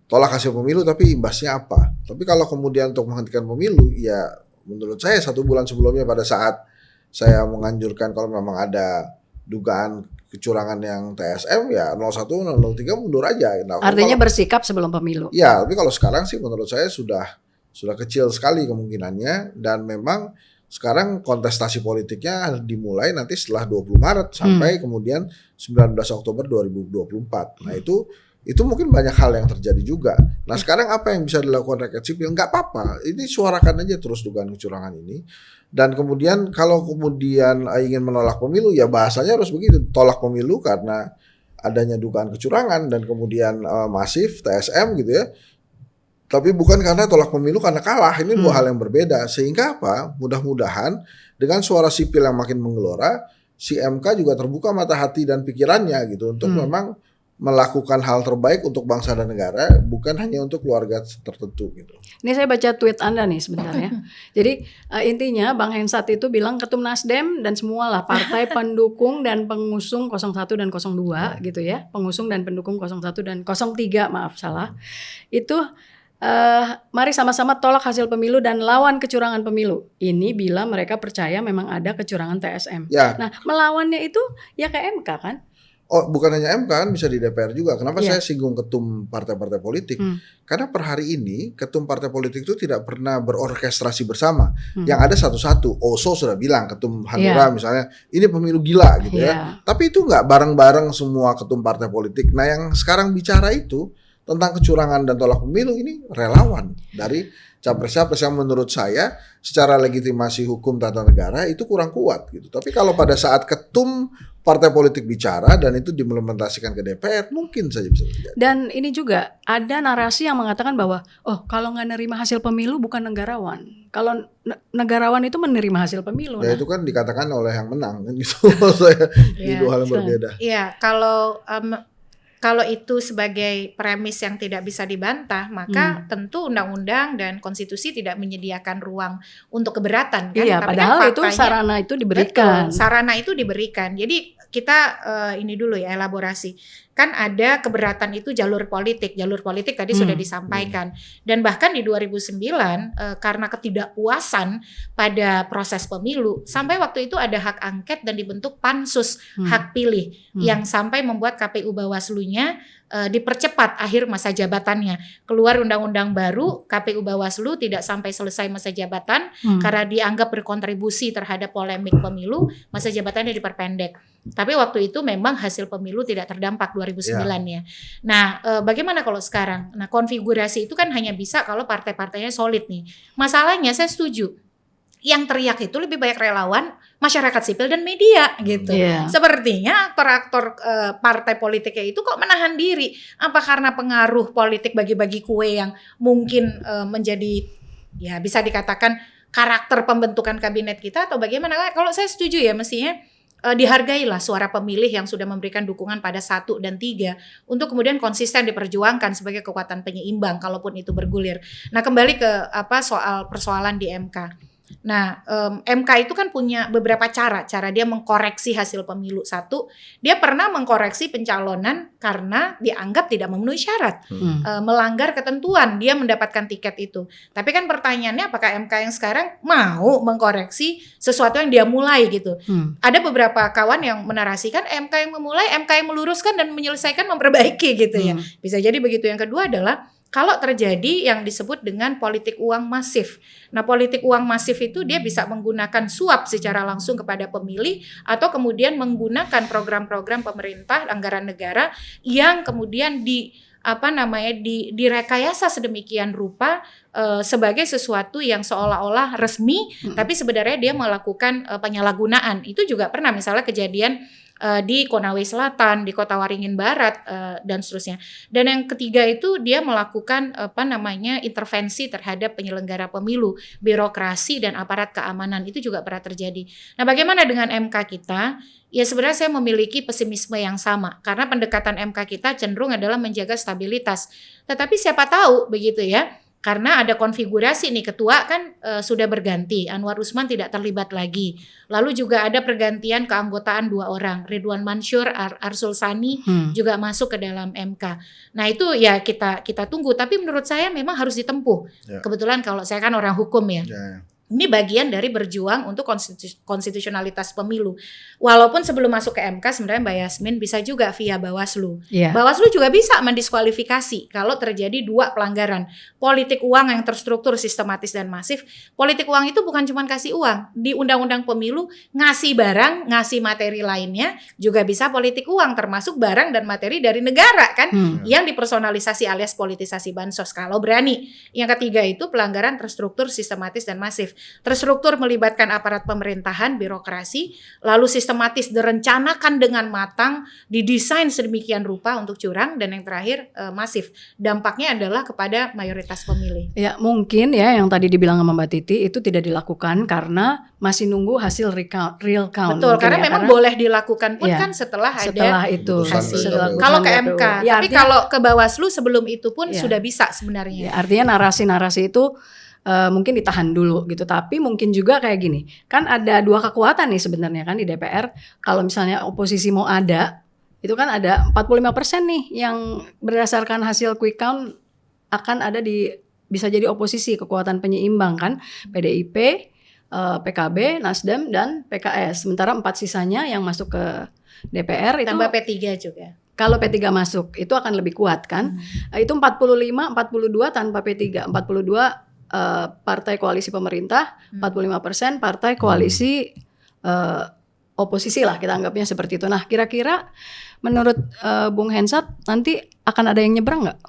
Tolak hasil pemilu tapi imbasnya apa? Tapi kalau kemudian untuk menghentikan pemilu, ya menurut saya 1 bulan sebelumnya pada saat saya menganjurkan kalau memang ada dugaan kecurangan yang TSM ya 01, 03 mundur aja. Nah, artinya bersikap sebelum pemilu. Ya, tapi kalau sekarang sih menurut saya sudah kecil sekali kemungkinannya dan memang sekarang kontestasi politiknya dimulai nanti setelah 20 Maret sampai kemudian 19 Oktober 2024. Nah, itu mungkin banyak hal yang terjadi juga. Nah, sekarang apa yang bisa dilakukan rakyat sipil? Nggak apa-apa. Ini suarakan aja terus dugaan kecurangan ini. Dan kemudian kalau kemudian ingin menolak pemilu ya bahasanya harus begitu. Tolak pemilu karena adanya dugaan kecurangan dan kemudian masif TSM gitu ya. Tapi bukan karena tolak pemilu karena kalah. Ini 2 hal yang berbeda. Sehingga apa? Mudah-mudahan dengan suara sipil yang makin menggelora, si MK juga terbuka mata hati dan pikirannya gitu untuk memang melakukan hal terbaik untuk bangsa dan negara, bukan hanya untuk keluarga tertentu gitu. Ini saya baca tweet Anda nih sebentar ya. Jadi intinya Bang Hensat itu bilang Ketum Nasdem dan semualah partai pendukung dan pengusung 01 dan 02 gitu ya. Pengusung dan pendukung 01 dan 03, maaf salah. Itu mari sama-sama tolak hasil pemilu dan lawan kecurangan pemilu. Ini bila mereka percaya memang ada kecurangan TSM. Ya. Nah, melawannya itu ya ke MK kan? Oh, bukan hanya MK kan, bisa di DPR juga. Kenapa Iya. saya singgung ketum partai-partai politik? Karena per hari ini ketum partai politik itu tidak pernah berorkestrasi bersama. Yang ada satu-satu. Oso sudah bilang, ketum Hanura misalnya, ini pemilu gila gitu ya. Tapi itu nggak bareng-bareng semua ketum partai politik. Nah, yang sekarang bicara itu tentang kecurangan dan tolak pemilu ini relawan dari capres-capres yang menurut saya secara legitimasi hukum tata negara itu kurang kuat gitu. Tapi kalau pada saat ketum partai politik bicara dan itu diimplementasikan ke DPR, mungkin saja bisa terjadi. Dan ini juga ada narasi yang mengatakan bahwa kalau nggak nerima hasil pemilu bukan negarawan. Kalau negarawan itu menerima hasil pemilu. Ya itu kan dikatakan oleh yang menang kan gitu. Saya ini dua hal yang berbeda. Iya, kalau itu sebagai premis yang tidak bisa dibantah, maka tentu undang-undang dan konstitusi tidak menyediakan ruang untuk keberatan kan. Iya, tapi padahal kan itu sarana itu diberikan. Betul, sarana itu diberikan. Jadi kita ini dulu ya elaborasi. Kan ada keberatan itu jalur politik tadi sudah disampaikan. Dan bahkan di 2009 karena ketidakpuasan pada proses pemilu, sampai waktu itu ada hak angket dan dibentuk pansus hak pilih yang sampai membuat KPU Bawaslu-nya dipercepat akhir masa jabatannya. Keluar undang-undang baru, KPU Bawaslu tidak sampai selesai masa jabatan karena dianggap berkontribusi terhadap polemik pemilu, masa jabatannya diperpendek. Tapi waktu itu memang hasil pemilu tidak terdampak 2009-nya. Nah, bagaimana kalau sekarang? Nah, konfigurasi itu kan hanya bisa kalau partai-partainya solid nih. Masalahnya saya setuju. Yang teriak itu lebih banyak relawan, masyarakat sipil dan media gitu. Sepertinya aktor-aktor partai politiknya itu kok menahan diri. Apa karena pengaruh politik bagi-bagi kue yang mungkin menjadi ya bisa dikatakan karakter pembentukan kabinet kita atau bagaimana? Kalau saya setuju ya mestinya dihargailah suara pemilih yang sudah memberikan dukungan pada 1 dan 3 untuk kemudian konsisten diperjuangkan sebagai kekuatan penyeimbang kalaupun itu bergulir. Nah, kembali ke soal persoalan di MK. Nah, MK itu kan punya beberapa cara dia mengkoreksi hasil pemilu. Satu, dia pernah mengkoreksi pencalonan karena dianggap tidak memenuhi syarat, melanggar ketentuan dia mendapatkan tiket itu. Tapi kan pertanyaannya apakah MK yang sekarang mau mengkoreksi sesuatu yang dia mulai gitu. Ada beberapa kawan yang menarasikan MK yang memulai, MK yang meluruskan dan menyelesaikan memperbaiki gitu ya. Bisa jadi begitu. Yang kedua adalah kalau terjadi yang disebut dengan politik uang masif. Nah, politik uang masif itu dia bisa menggunakan suap secara langsung kepada pemilih atau kemudian menggunakan program-program pemerintah, anggaran negara yang kemudian direkayasa sedemikian rupa sebagai sesuatu yang seolah-olah resmi, tapi sebenarnya dia melakukan penyalahgunaan. Itu juga pernah misalnya kejadian di Konawe Selatan, di Kota Waringin Barat dan seterusnya. Dan yang ketiga itu dia melakukan intervensi terhadap penyelenggara pemilu, birokrasi dan aparat keamanan. Itu juga pernah terjadi. Nah, bagaimana dengan MK kita? Ya sebenarnya saya memiliki pesimisme yang sama karena pendekatan MK kita cenderung adalah menjaga stabilitas. Tetapi siapa tahu begitu ya. Karena ada konfigurasi nih, ketua kan sudah berganti, Anwar Usman tidak terlibat lagi. Lalu juga ada pergantian keanggotaan 2 orang, Ridwan Mansur, Arsul Sani juga masuk ke dalam MK. Nah itu ya kita tunggu, tapi menurut saya memang harus ditempuh. Kebetulan kalau saya kan orang hukum ya. Ini bagian dari berjuang untuk konstitusionalitas pemilu. Walaupun sebelum masuk ke MK sebenarnya Mbak Yasmin bisa juga via Bawaslu. Bawaslu juga bisa mendiskualifikasi kalau terjadi 2 pelanggaran. Politik uang yang terstruktur, sistematis dan masif. Politik uang itu bukan cuma kasih uang. Di Undang-Undang Pemilu ngasih barang, ngasih materi lainnya juga bisa politik uang, termasuk barang dan materi dari negara kan yang dipersonalisasi alias politisasi bansos kalau berani. Yang ketiga itu pelanggaran terstruktur, sistematis dan masif. terstruktur melibatkan aparat pemerintahan, birokrasi, lalu sistematis direncanakan dengan matang, didesain sedemikian rupa untuk curang, dan yang terakhir masif. Dampaknya adalah kepada mayoritas pemilih. Ya mungkin ya yang tadi dibilang sama Mbak Titi itu tidak dilakukan karena masih nunggu hasil real count. Betul, karena ya, memang boleh dilakukan pun kan setelah ada itu hasil. Kalau ke MK, ya, tapi kalau ke Bawaslu sebelum itu pun sudah bisa sebenarnya. Ya, artinya narasi-narasi itu mungkin ditahan dulu gitu, tapi mungkin juga kayak gini, kan ada dua kekuatan nih sebenarnya kan di DPR. Kalau misalnya oposisi mau ada, itu kan ada 45% nih yang berdasarkan hasil quick count akan ada bisa jadi oposisi, kekuatan penyeimbang kan, PDIP, PKB, Nasdem, dan PKS. Sementara 4 sisanya yang masuk ke DPR itu tambah P3 juga. Kalau P3 masuk itu akan lebih kuat kan. Itu 45, 42 tanpa P3, 42 partai koalisi pemerintah, 45% partai koalisi oposisi lah, kita anggapnya seperti itu. Nah kira-kira menurut Bung Hensat nanti akan ada yang nyebrang nggak?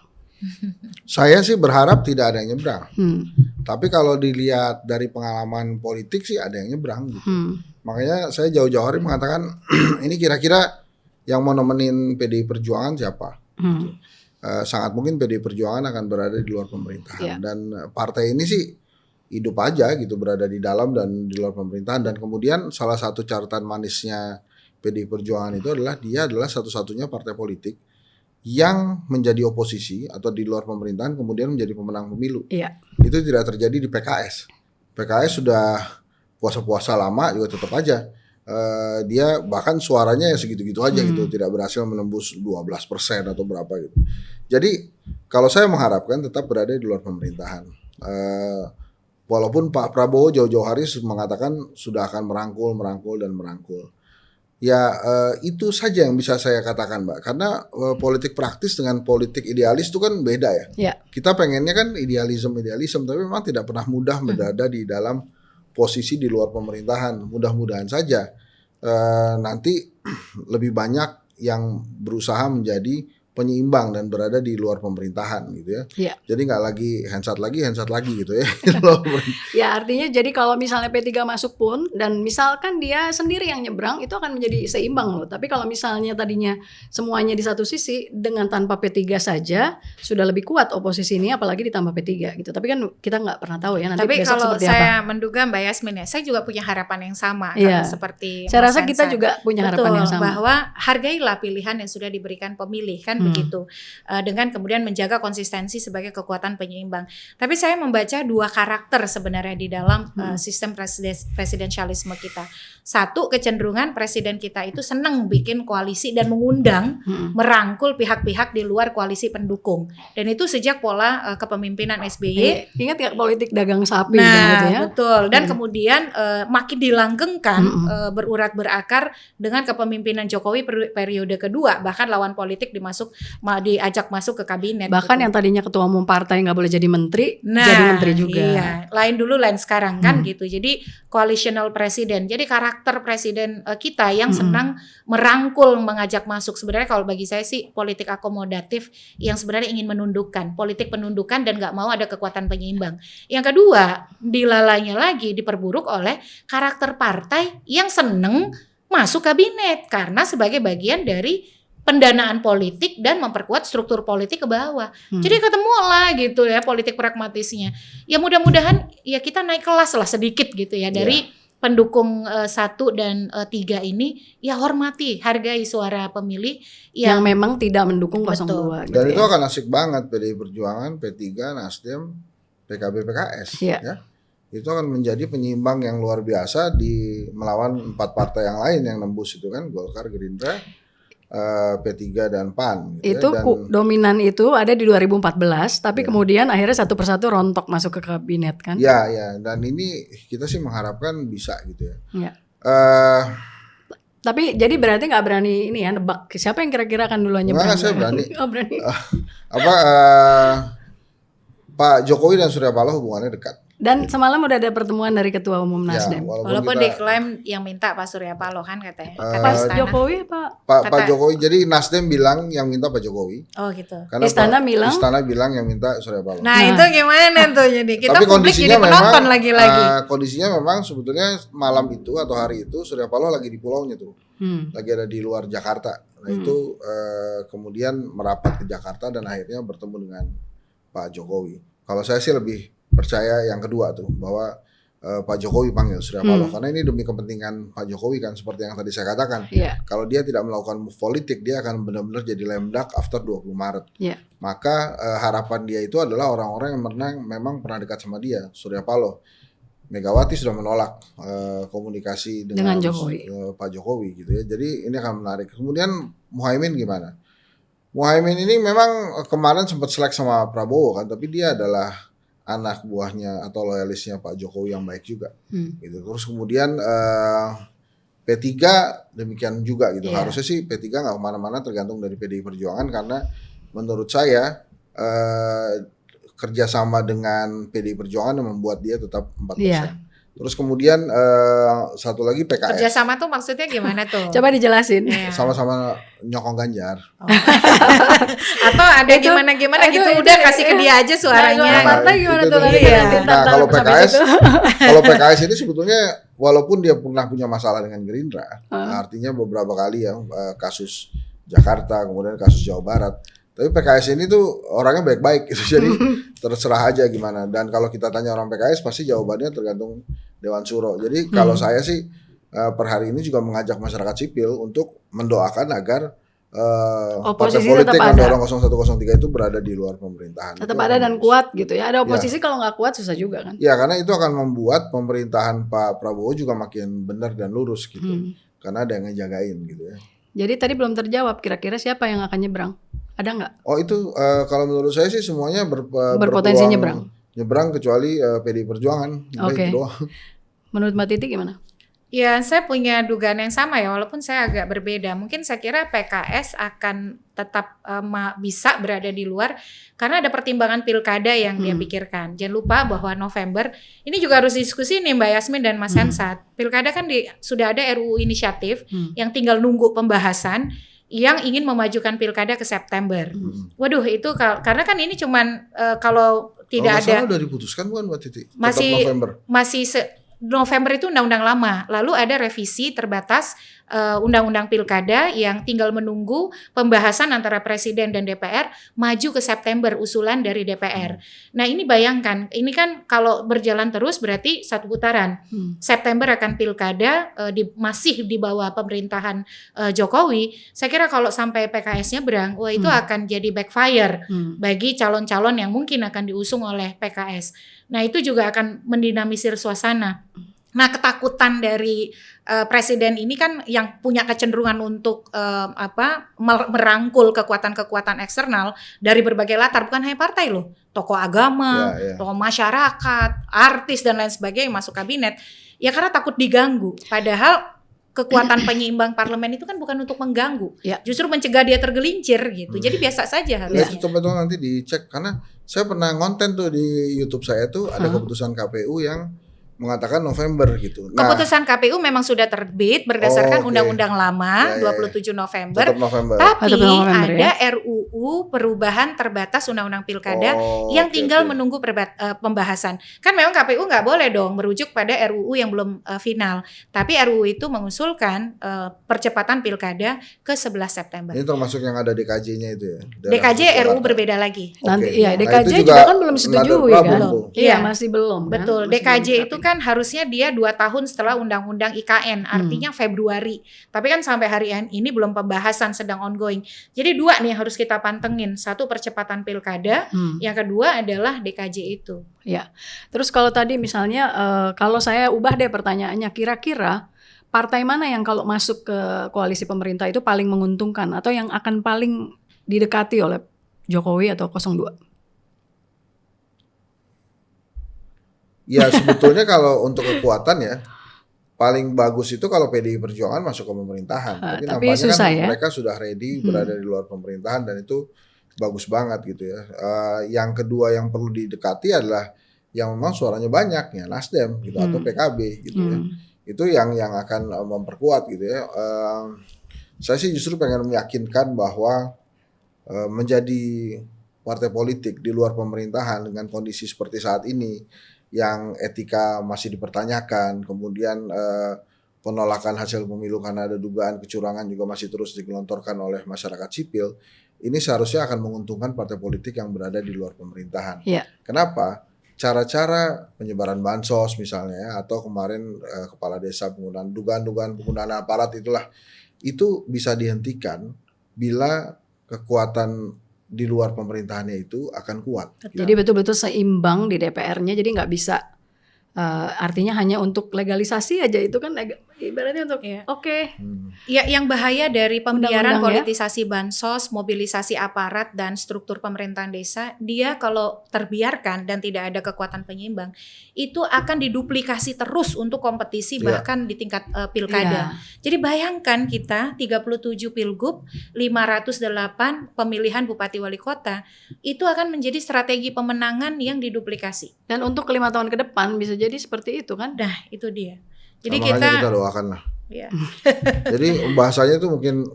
Saya sih berharap tidak ada yang nyebrang. Tapi kalau dilihat dari pengalaman politik sih ada yang nyebrang gitu. Makanya saya jauh-jauh hari mengatakan ini kira-kira yang mau nemenin PDI Perjuangan siapa? Gitu. Sangat mungkin PDI Perjuangan akan berada di luar pemerintahan. Dan partai ini sih hidup aja gitu, berada di dalam dan di luar pemerintahan. Dan kemudian salah satu catatan manisnya PDI Perjuangan itu adalah dia adalah satu-satunya partai politik yang menjadi oposisi atau di luar pemerintahan kemudian menjadi pemenang pemilu. Itu tidak terjadi di PKS. PKS sudah puasa-puasa lama juga tetap aja dia bahkan suaranya ya segitu-gitu aja gitu, tidak berhasil menembus 12% atau berapa gitu. Jadi kalau saya mengharapkan tetap berada di luar pemerintahan. Walaupun Pak Prabowo jauh-jauh hari mengatakan sudah akan merangkul. Ya itu saja yang bisa saya katakan, Mbak. Karena politik praktis dengan politik idealis itu kan beda ya. Kita pengennya kan idealisme, tapi memang tidak pernah mudah berada di dalam posisi di luar pemerintahan. Mudah-mudahan saja nanti lebih banyak yang berusaha menjadi penyeimbang dan berada di luar pemerintahan gitu ya. Jadi nggak lagi Hensat lagi gitu ya. Ya artinya jadi kalau misalnya P3 masuk pun dan misalkan dia sendiri yang nyebrang itu akan menjadi seimbang loh. Tapi kalau misalnya tadinya semuanya di satu sisi dengan tanpa P3 saja sudah lebih kuat oposisi ini, apalagi ditambah P3 gitu. Tapi kan kita nggak pernah tahu ya nanti tapi besok kalau seperti saya apa. menduga Mbak Yasmin ya, saya juga punya harapan yang sama kan, seperti saya Mas rasa kita Hensat. juga punya harapan yang sama bahwa hargailah pilihan yang sudah diberikan pemilih kan begitu, dengan kemudian menjaga konsistensi sebagai kekuatan penyeimbang. Tapi saya membaca dua karakter sebenarnya di dalam sistem presidensialisme kita. Satu, kecenderungan presiden kita itu senang bikin koalisi dan mengundang, merangkul pihak-pihak di luar koalisi pendukung. Dan itu sejak pola kepemimpinan SBY. Ingat ya politik dagang sapi Nah, gitu ya. betul. Dan kemudian makin dilanggengkan, berurat berakar dengan kepemimpinan Jokowi periode kedua. Bahkan lawan politik diajak masuk ke kabinet. Bahkan gitu. yang tadinya ketua umum partai nggak boleh jadi menteri, jadi menteri juga. Iya, lain dulu lain sekarang kan gitu. Jadi coalitional president. Jadi karakter presiden kita yang senang merangkul, mengajak masuk. Sebenarnya kalau bagi saya sih politik akomodatif yang sebenarnya ingin menundukkan, politik penundukan dan nggak mau ada kekuatan penyeimbang. Yang kedua, dilalainya lagi diperburuk oleh karakter partai yang seneng masuk kabinet karena sebagai bagian dari pendanaan politik dan memperkuat struktur politik ke bawah. Jadi ketemu lah gitu ya politik pragmatisnya. Ya mudah-mudahan ya kita naik kelas lah sedikit gitu ya dari pendukung 1 dan 3 ini, ya hormati, hargai suara pemilih yang memang tidak mendukung 02. Dan itu akan asik banget PDI Perjuangan, P3, Nasdem, PKB, PKS ya. Itu akan menjadi penyeimbang yang luar biasa di melawan 4 partai yang lain yang nembus itu kan, Golkar, Gerindra, P3 dan PAN gitu itu ya. Dan dominan itu ada di 2014 tapi kemudian akhirnya satu persatu rontok masuk ke kabinet kan. Ya dan ini kita sih mengharapkan bisa gitu ya. Tapi jadi berarti nggak berani ini ya nebak siapa yang kira-kira akan duluan nyebrang? Enggak, saya berani. Berani. Pak Jokowi dan Surya Paloh hubungannya dekat. Dan semalam udah ada pertemuan dari Ketua Umum Ya, Nasdem. Walaupun diklaim yang minta Pak Surya Paloh kan katanya. Kata Pak istana. Jokowi Pak Pak Jokowi, jadi Nasdem bilang yang minta Pak Jokowi. Oh gitu. Karena Istana bilang? Istana bilang yang minta Surya Paloh. Nah, itu gimana tuh jadi kita Tapi publik jadi penonton lagi-lagi. Kondisinya memang sebetulnya malam itu atau hari itu Surya Paloh lagi di pulaunya tuh. Lagi ada di luar Jakarta. Nah itu kemudian merapat ke Jakarta dan akhirnya bertemu dengan Pak Jokowi. Kalau saya sih lebih percaya yang kedua tuh, bahwa Pak Jokowi panggil Surya Paloh karena ini demi kepentingan Pak Jokowi kan, seperti yang tadi saya katakan. Kalau dia tidak melakukan move politik, dia akan benar-benar jadi lame duck after 20 Maret. Maka harapan dia itu adalah orang-orang yang memang pernah dekat sama dia, Surya Paloh. Megawati sudah menolak komunikasi dengan Jokowi. Pak Jokowi gitu ya. Jadi ini akan menarik. Kemudian Muhaimin gimana? Muhaimin ini memang kemarin sempat selek sama Prabowo kan, tapi dia adalah anak buahnya atau loyalisnya Pak Jokowi yang baik juga. Gitu. Terus kemudian P3 demikian juga gitu. Harusnya sih P3 nggak kemana-mana, tergantung dari PDI Perjuangan, karena menurut saya kerjasama dengan PDI Perjuangan yang membuat dia tetap 4%. Terus kemudian satu lagi PKS. Kerjasama tuh maksudnya gimana tuh? Coba dijelasin. Sama-sama nyokong Ganjar. Atau ada gimana-gimana gitu, udah kasih ke dia aja suaranya. Partai gimana tuh? Nah kalau PKS ini sebetulnya walaupun dia pernah punya masalah dengan Gerindra, artinya beberapa kali ya kasus Jakarta, kemudian kasus Jawa Barat. Tapi PKS ini tuh orangnya baik-baik gitu, jadi terserah aja gimana. Dan kalau kita tanya orang PKS pasti jawabannya tergantung Dewan Suro. Jadi kalau saya sih per hari ini juga mengajak masyarakat sipil untuk mendoakan agar partai politik yang mendorong 0103 itu berada di luar pemerintahan. Tetap ada dan kuat gitu ya. Ada oposisi kalau nggak kuat susah juga kan. Ya karena itu akan membuat pemerintahan Pak Prabowo juga makin benar dan lurus gitu. Karena ada yang ngejagain gitu ya. Jadi tadi belum terjawab, kira-kira siapa yang akan nyebrang? Ada nggak? Oh itu kalau menurut saya sih semuanya berpotensi nyebrang. Nyebrang kecuali PDI Perjuangan. Oke. Menurut Mbak Titi gimana? Ya saya punya dugaan yang sama ya, walaupun saya agak berbeda. Mungkin saya kira PKS akan tetap bisa berada di luar karena ada pertimbangan pilkada yang dia pikirkan. Jangan lupa bahwa November ini juga harus diskusi nih Mbak Yasmin dan Mas Hensat. Pilkada kan sudah ada RUU inisiatif yang tinggal nunggu pembahasan, yang ingin memajukan pilkada ke September. Waduh itu karena kan ini cuman kalau tidak ada. Udah diputuskan bukan Mbak Titi? Masih November itu undang-undang lama. Lalu ada revisi terbatas undang-undang pilkada yang tinggal menunggu pembahasan antara presiden dan DPR maju ke September, usulan dari DPR. Nah ini bayangkan, ini kan kalau berjalan terus berarti satu putaran. September akan pilkada masih di bawah pemerintahan Jokowi. Saya kira kalau sampai PKS nyebrang, wah itu akan jadi backfire bagi calon-calon yang mungkin akan diusung oleh PKS. Nah itu juga akan mendinamisir suasana. Nah ketakutan dari presiden ini kan yang punya kecenderungan untuk merangkul kekuatan-kekuatan eksternal dari berbagai latar, bukan hanya partai loh, tokoh agama, tokoh masyarakat, artis dan lain sebagainya yang masuk kabinet. Ya karena takut diganggu. Padahal kekuatan penyeimbang parlemen itu kan bukan untuk mengganggu, justru mencegah dia tergelincir gitu. Jadi biasa saja harusnya. Itu coba nanti dicek, karena saya pernah ngonten tuh di YouTube saya tuh ada keputusan KPU yang mengatakan November gitu. Nah, keputusan KPU memang sudah terbit berdasarkan undang-undang lama 27 November. Tapi ada RUU perubahan terbatas undang-undang pilkada yang tinggal menunggu pembahasan. Kan memang KPU nggak boleh dong merujuk pada RUU yang belum final. Tapi RUU itu mengusulkan percepatan pilkada ke 11 September. Ini termasuk yang ada DKJ-nya itu ya. DKJ RUU berbeda lagi. Nanti DKJ juga kan belum disetujui kan. Iya, masih belum. Betul. DKJ itu kan harusnya dia 2 tahun setelah undang-undang IKN, artinya Februari. Tapi kan sampai hari ini belum pembahasan, sedang ongoing. Jadi 2 nih harus kita pantengin. 1 percepatan pilkada, yang kedua adalah DKJ itu. Ya. Terus kalau tadi misalnya kalau saya ubah deh pertanyaannya, kira-kira partai mana yang kalau masuk ke koalisi pemerintah itu paling menguntungkan atau yang akan paling didekati oleh Jokowi atau 02? Ya sebetulnya kalau untuk kekuatan ya paling bagus itu kalau PDI Perjuangan masuk ke pemerintahan. Tapi nampaknya susah, kan ya? mereka sudah ready berada di luar pemerintahan dan itu bagus banget gitu ya. Yang kedua yang perlu didekati adalah yang memang suaranya banyak ya Nasdem gitu atau PKB gitu ya. Itu yang akan memperkuat gitu ya. Saya sih justru pengen meyakinkan bahwa menjadi partai politik di luar pemerintahan dengan kondisi seperti saat ini yang etika masih dipertanyakan, kemudian penolakan hasil pemilu karena ada dugaan kecurangan juga masih terus digelontorkan oleh masyarakat sipil, ini seharusnya akan menguntungkan partai politik yang berada di luar pemerintahan. Yeah. Kenapa? Cara-cara penyebaran bansos misalnya ya, atau kemarin kepala desa penggunaan dugaan-dugaan penggunaan aparat itu bisa dihentikan bila kekuatan di luar pemerintahannya itu akan kuat. Jadi betul-betul seimbang di DPR-nya, jadi nggak bisa artinya hanya untuk legalisasi aja, itu kan ibaratnya untuk Ya, yang bahaya dari pembiaran Undang-undang, politisasi bansos, mobilisasi aparat dan struktur pemerintahan desa, dia kalau terbiarkan dan tidak ada kekuatan penyeimbang, itu akan diduplikasi terus untuk kompetisi bahkan di tingkat pilkada. Jadi bayangkan kita 37 pilgub, 508 pemilihan bupati wali kota, itu akan menjadi strategi pemenangan yang diduplikasi. Dan untuk 5 tahun ke depan bisa jadi seperti itu kan? Nah, itu dia. Jadi makanya kita doakan lah. Ya. Jadi bahasanya itu mungkin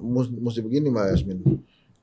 mesti begini Mbak Yasmin,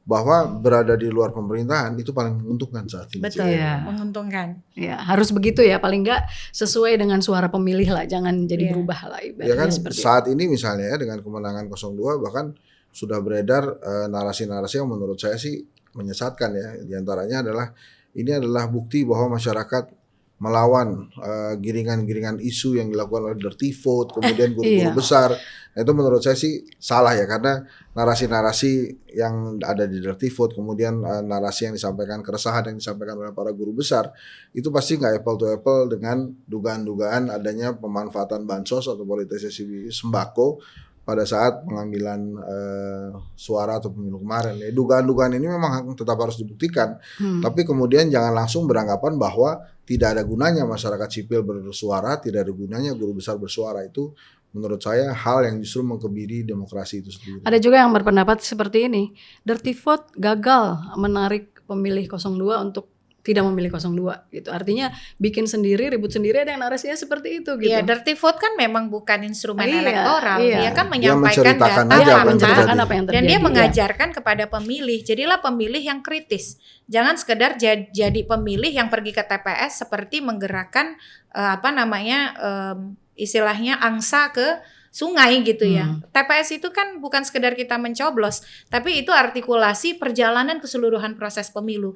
bahwa berada di luar pemerintahan itu paling menguntungkan saat ini. Betul, menguntungkan. Ya, harus begitu ya, paling nggak sesuai dengan suara pemilih lah, jangan jadi berubah lah ibaratnya. Ya kan seperti saat ini misalnya ya dengan kemenangan 02 bahkan sudah beredar narasi-narasi yang menurut saya sih menyesatkan ya. Di antaranya adalah ini adalah bukti bahwa masyarakat melawan giringan-giringan isu yang dilakukan oleh dirty vote, kemudian guru-guru besar. Nah, itu menurut saya sih salah ya, karena narasi-narasi yang ada di dirty vote, kemudian narasi yang disampaikan, keresahan yang disampaikan oleh para guru besar, itu pasti nggak apple to apple dengan dugaan-dugaan adanya pemanfaatan bansos atau politisasi sembako pada saat pengambilan suara atau pemilu kemarin. Ya, dugaan-dugaan ini memang tetap harus dibuktikan, tapi kemudian jangan langsung beranggapan bahwa tidak ada gunanya masyarakat sipil bersuara, tidak ada gunanya guru besar bersuara. Itu menurut saya hal yang justru mengkebiri demokrasi itu sendiri. Ada juga yang berpendapat seperti ini, dirty vote gagal menarik pemilih 02 untuk tidak memilih 02 gitu. Artinya bikin sendiri, ribut sendiri, ada yang narasinya seperti itu gitu. Ya, dirty vote kan memang bukan instrumen Iya, elektoral. iya. Dia kan Dia menyampaikan menceritakan data, aja menceritakan terjadi. apa yang terjadi. dan dia ya. mengajarkan kepada pemilih. Jadilah pemilih yang kritis. Jangan sekedar jadi pemilih yang pergi ke TPS seperti menggerakkan istilahnya angsa ke sungai gitu ya. TPS itu kan bukan sekedar kita mencoblos, tapi itu artikulasi perjalanan keseluruhan proses pemilu.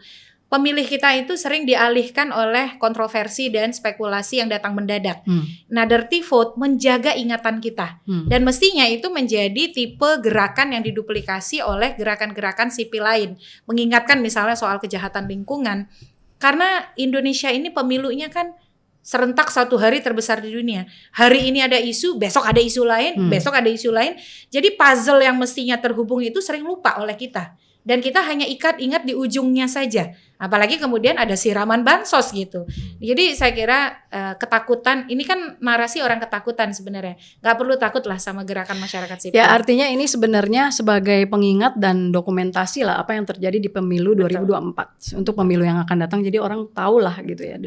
Pemilih kita itu sering dialihkan oleh kontroversi dan spekulasi yang datang mendadak. Nah, dirty vote menjaga ingatan kita. Dan mestinya itu menjadi tipe gerakan yang diduplikasi oleh gerakan-gerakan sipil lain. Mengingatkan misalnya soal kejahatan lingkungan. Karena Indonesia ini pemilunya kan serentak satu hari terbesar di dunia. Hari ini ada isu, besok ada isu lain, besok ada isu lain. Jadi puzzle yang mestinya terhubung itu sering lupa oleh kita. Dan kita hanya ingat di ujungnya saja. Apalagi kemudian ada siraman bansos gitu. Jadi saya kira ketakutan, ini kan narasi orang ketakutan sebenarnya. Gak perlu takut lah sama gerakan masyarakat sipil. Ya, artinya ini sebenarnya sebagai pengingat dan dokumentasi lah apa yang terjadi di pemilu 2024. Untuk pemilu yang akan datang, jadi orang tahu lah gitu ya.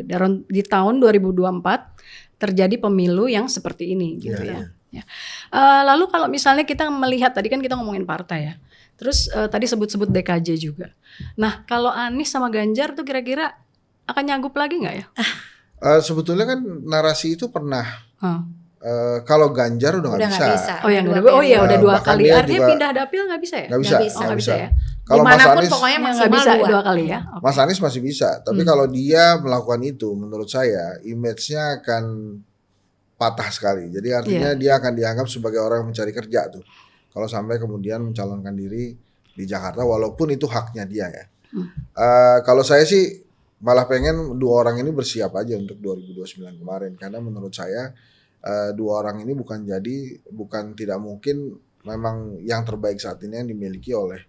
Di tahun 2024 terjadi pemilu yang seperti ini gitu ya. Lalu kalau misalnya kita melihat, tadi kan kita ngomongin partai ya. Terus tadi sebut-sebut DKJ juga. Nah, kalau Anies sama Ganjar tuh kira-kira akan nyagup lagi nggak ya? Sebetulnya kan narasi itu pernah. Kalau Ganjar udah nggak bisa. Oh ya, udah dua kali. Artinya juga, pindah dapil nggak bisa ya? Nggak bisa. Nggak bisa ya. Kalau Mas Anies pokoknya nggak bisa dua kali ya. Okay. Mas Anies masih bisa. Tapi kalau dia melakukan itu, menurut saya image-nya akan patah sekali. Jadi artinya dia akan dianggap sebagai orang yang mencari kerja tuh. Kalau sampai kemudian mencalonkan diri di Jakarta, walaupun itu haknya dia ya. Kalau saya sih malah pengen dua orang ini bersiap aja untuk 2029 kemarin, karena menurut saya dua orang ini bukan tidak mungkin memang yang terbaik saat ini yang dimiliki oleh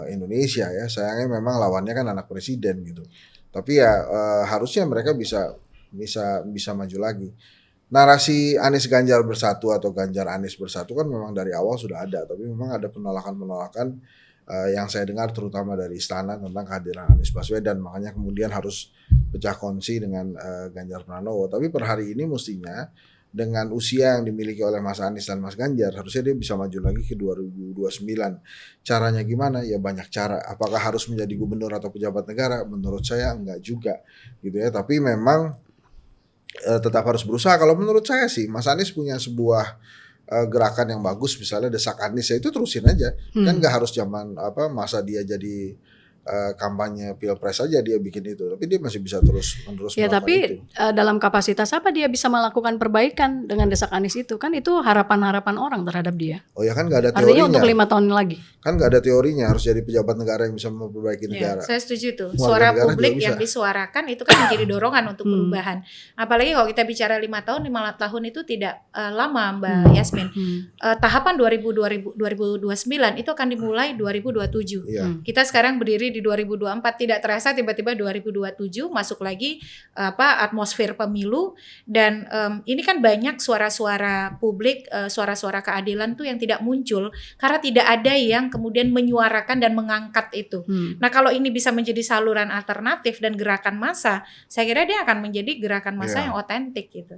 Indonesia ya. Sayangnya memang lawannya kan anak presiden gitu. Tapi ya harusnya mereka bisa maju lagi. Narasi Anies Ganjar bersatu atau Ganjar Anies bersatu kan memang dari awal sudah ada, tapi memang ada penolakan yang saya dengar terutama dari istana tentang kehadiran Anies Baswedan, makanya kemudian harus pecah kongsi dengan Ganjar Pranowo. Tapi per hari ini mestinya dengan usia yang dimiliki oleh Mas Anies dan Mas Ganjar, harusnya dia bisa maju lagi ke 2029. Caranya gimana? Ya banyak cara. Apakah harus menjadi gubernur atau pejabat negara? Menurut saya enggak juga, gitu ya. Tapi memang tetap harus berusaha. Kalau menurut saya sih, Mas Anies punya sebuah gerakan yang bagus, misalnya desak Anies, ya itu terusin aja. Kan nggak harus zaman masa dia jadi kampanye pilpres aja dia bikin itu, tapi dia masih bisa terus menerus Ya melakukan tapi itu. dalam kapasitas apa dia bisa melakukan perbaikan dengan desak Anies itu? Kan itu harapan-harapan orang terhadap dia. Oh ya kan nggak ada Artinya teorinya. untuk 5 tahun lagi. Kan nggak ada teorinya harus jadi pejabat negara yang bisa memperbaiki negara. Saya setuju tuh. Warga Suara negara publik juga yang bisa. disuarakan itu kan menjadi dorongan untuk perubahan. Apalagi kalau kita bicara 5 tahun itu tidak lama Mbak Yasmin. Tahapan 2029 itu akan dimulai 2027. Iya. Kita sekarang berdiri di 2024, tidak terasa tiba-tiba 2027 masuk lagi atmosfer pemilu, dan ini kan banyak suara-suara publik, suara-suara keadilan tuh yang tidak muncul karena tidak ada yang kemudian menyuarakan dan mengangkat itu. Nah, kalau ini bisa menjadi saluran alternatif dan gerakan massa, saya kira dia akan menjadi gerakan massa yang otentik gitu.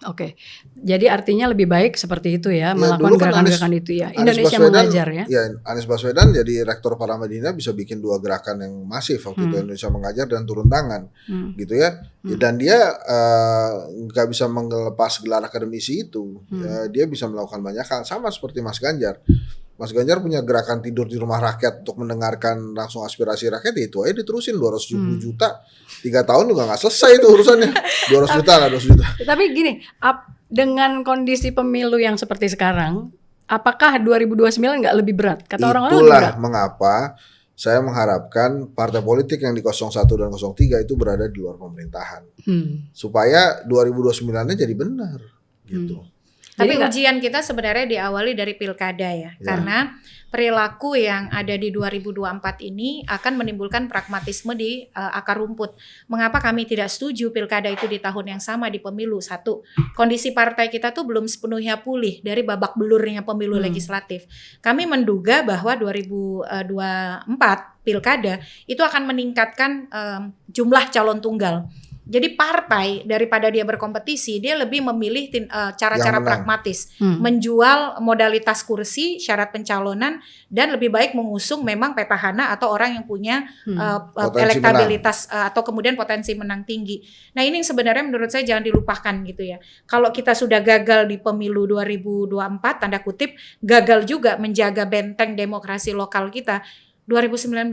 Oke, jadi artinya lebih baik seperti itu ya, Ya, melakukan dulu kan gerakan-gerakan itu ya. Anies Indonesia Baswedan, mengajar ya. Ya, Anies Baswedan jadi rektor Paramadina bisa bikin 2 gerakan yang masif waktu itu, Indonesia Mengajar dan Turun Tangan, gitu ya. Dan dia nggak bisa melepas gelar akademisi itu. Dia bisa melakukan banyak hal, sama seperti Mas Ganjar. Mas Ganjar punya gerakan tidur di rumah rakyat untuk mendengarkan langsung aspirasi rakyat, itu aja diterusin 270 juta. 3 tahun juga nggak selesai itu urusannya. 200 juta lah, 200 juta. Tapi gini, dengan kondisi pemilu yang seperti sekarang, apakah 2029 nggak lebih berat? Kata orang-orang lebih Itulah berat. mengapa saya mengharapkan partai politik yang di 01 dan 03 itu berada di luar pemerintahan. Supaya 2029-nya jadi benar gitu. Tapi Jadi ujian kita sebenarnya diawali dari pilkada ya. Karena perilaku yang ada di 2024 ini akan menimbulkan pragmatisme di akar rumput. Mengapa kami tidak setuju pilkada itu di tahun yang sama di pemilu? Satu, kondisi partai kita tuh belum sepenuhnya pulih dari babak belurnya pemilu legislatif. Kami menduga bahwa 2024 pilkada itu akan meningkatkan jumlah calon tunggal. Jadi partai daripada dia berkompetisi, dia lebih memilih cara-cara pragmatis, menjual modalitas kursi, syarat pencalonan, dan lebih baik mengusung memang petahana atau orang yang punya elektabilitas atau kemudian potensi menang tinggi. Nah, ini sebenarnya menurut saya jangan dilupakan gitu ya. Kalau kita sudah gagal di pemilu 2024, tanda kutip, gagal juga menjaga benteng demokrasi lokal kita, 2029,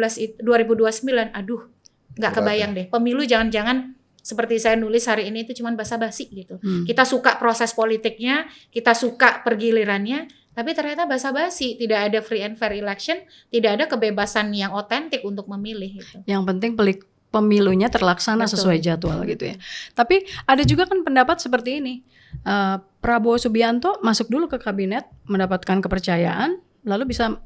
aduh, nggak kebayang deh. Pemilu jangan-jangan seperti saya nulis hari ini itu cuma basa-basi gitu. Kita suka proses politiknya, kita suka pergilirannya, tapi ternyata basa-basi, tidak ada free and fair election, tidak ada kebebasan yang otentik untuk memilih gitu. Yang penting pemilunya terlaksana sesuai jadwal gitu ya. Tapi ada juga kan pendapat seperti ini. Prabowo Subianto masuk dulu ke kabinet, mendapatkan kepercayaan, lalu bisa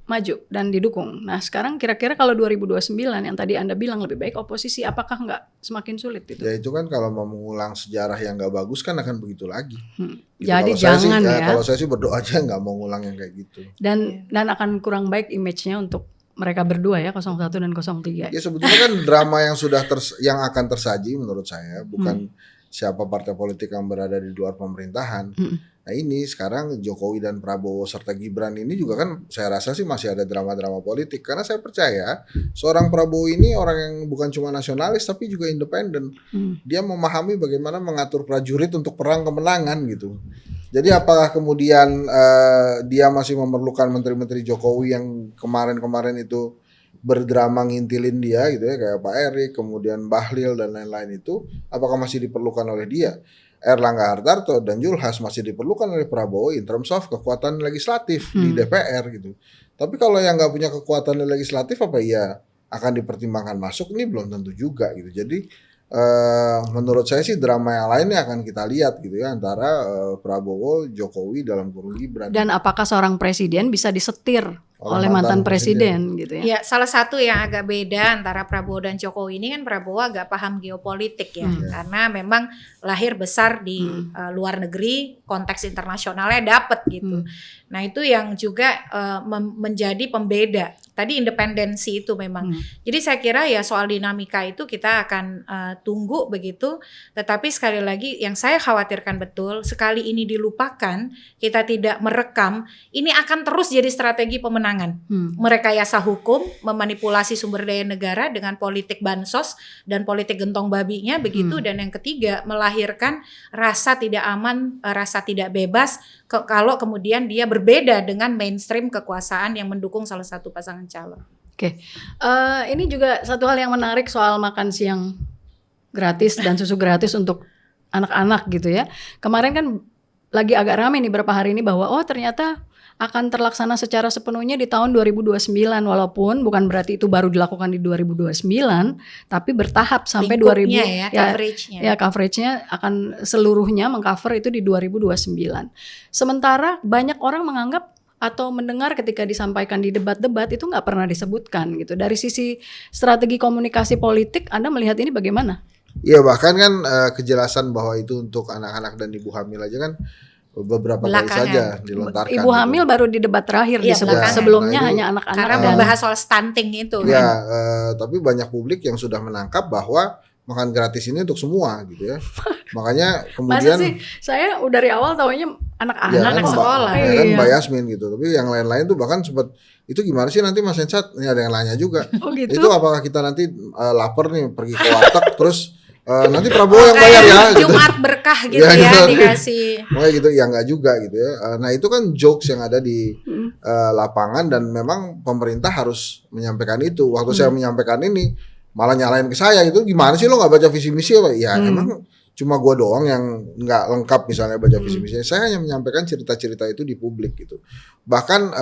maju dan didukung. Nah sekarang kira-kira kalau 2029 yang tadi Anda bilang lebih baik oposisi, apakah nggak semakin sulit gitu? Ya itu kan kalau mau mengulang sejarah yang nggak bagus kan akan begitu lagi. Gitu. Jadi kalau jangan saya sih, ya. Kalau saya sih berdoa aja nggak mau ngulang yang kayak gitu. Dan akan kurang baik image-nya untuk mereka berdua ya, 01 dan 03. Ya sebetulnya kan drama yang yang akan tersaji menurut saya bukan siapa partai politik yang berada di luar pemerintahan. Nah ini sekarang Jokowi dan Prabowo serta Gibran ini juga kan saya rasa sih masih ada drama-drama politik. Karena saya percaya seorang Prabowo ini orang yang bukan cuma nasionalis tapi juga independen. Dia memahami bagaimana mengatur prajurit untuk perang kemenangan gitu. Jadi apakah kemudian dia masih memerlukan menteri-menteri Jokowi yang kemarin-kemarin itu berdrama ngintilin dia gitu ya, kayak Pak Erik, kemudian Bahlil dan lain-lain itu, apakah masih diperlukan oleh dia? Erlangga Hartarto dan Julhas masih diperlukan oleh Prabowo in terms of kekuatan legislatif di DPR gitu. Tapi kalau yang nggak punya kekuatan legislatif apa ya akan dipertimbangkan masuk, ini belum tentu juga gitu. Jadi menurut saya sih drama yang lainnya akan kita lihat gitu ya antara Prabowo, Jokowi dalam kurung Gibran. Dan apakah seorang presiden bisa disetir oleh mantan presiden gitu ya. Ya, salah satu yang agak beda antara Prabowo dan Jokowi ini kan Prabowo agak paham geopolitik ya, karena memang lahir besar di luar negeri, konteks internasionalnya dapet gitu. Nah itu yang juga menjadi pembeda. Tadi independensi itu memang. Jadi saya kira ya soal dinamika itu kita akan tunggu begitu. Tetapi sekali lagi yang saya khawatirkan betul, sekali ini dilupakan, kita tidak merekam, ini akan terus jadi strategi pemenangan. Merekayasa hukum, memanipulasi sumber daya negara dengan politik bansos dan politik gentong babinya begitu. Dan yang ketiga melahirkan rasa tidak aman, rasa tidak bebas kalau kemudian dia berbeda dengan mainstream kekuasaan yang mendukung salah satu pasangan calon. Oke, ini juga satu hal yang menarik soal makan siang gratis dan susu gratis untuk anak-anak gitu ya. Kemarin kan lagi agak ramai nih beberapa hari ini bahwa ternyata akan terlaksana secara sepenuhnya di tahun 2029, walaupun bukan berarti itu baru dilakukan di 2029, tapi bertahap sampai 2000 coveragenya akan seluruhnya mengcover itu di 2029. Sementara banyak orang menganggap atau mendengar ketika disampaikan di debat-debat itu nggak pernah disebutkan gitu. Dari sisi strategi komunikasi politik, Anda melihat ini bagaimana? Iya, bahkan kan kejelasan bahwa itu untuk anak-anak dan ibu hamil aja kan beberapa kali saja dilontarkan. Ibu hamil baru di debat terakhir disebut. Sebelumnya hanya anak-anak. Karena membahas soal stunting itu. Ya, tapi banyak publik yang sudah menangkap bahwa makan gratis ini untuk semua gitu ya. Makanya kemudian. Masa sih, saya dari awal taunya anak-anak, anak sekolah. Ya kan Mbak Yasmin gitu. Tapi yang lain-lain tuh bahkan sempat itu gimana sih nanti Mas Hensat? Ini ada yang nanya juga. Gitu? Itu apakah kita nanti lapar nih pergi ke warteg terus nanti Prabowo yang bayar ya gitu. Jumat berkah gitu ya gitu. Dikasih. Makanya gitu ya enggak juga gitu ya. Nah itu kan jokes yang ada di lapangan dan memang pemerintah harus menyampaikan itu. Waktu saya menyampaikan ini malah nyalain ke saya gitu. Gimana sih lo nggak baca visi misi apa? Ya emang cuma gua doang yang nggak lengkap misalnya baca visi misi. Saya hanya menyampaikan cerita-cerita itu di publik gitu. Bahkan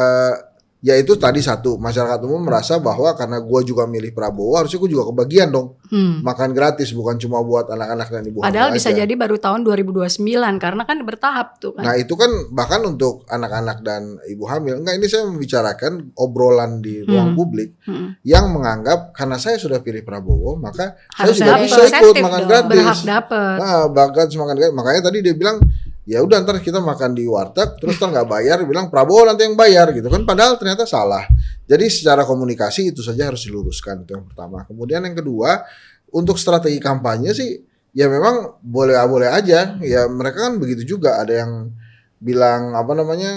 ya itu tadi satu, masyarakat umum merasa bahwa karena gue juga milih Prabowo harusnya gue juga kebagian dong makan gratis, bukan cuma buat anak-anak dan ibu hamil. Padahal bisa jadi baru tahun 2029 karena kan bertahap tuh kan. Nah itu kan bahkan untuk anak-anak dan ibu hamil. Enggak, ini saya membicarakan obrolan di ruang publik yang menganggap karena saya sudah pilih Prabowo maka harus saya juga bisa ikut makan gratis. Berhak dapat. Nah, bahkan makan gratis. Makanya tadi dia bilang ya udah ntar kita makan di warteg terus ntar nggak bayar, bilang Prabowo nanti yang bayar gitu kan, padahal ternyata salah. Jadi secara komunikasi itu saja harus diluruskan, itu yang pertama. Kemudian yang kedua, untuk strategi kampanye sih ya memang boleh aja ya, mereka kan begitu juga, ada yang bilang apa namanya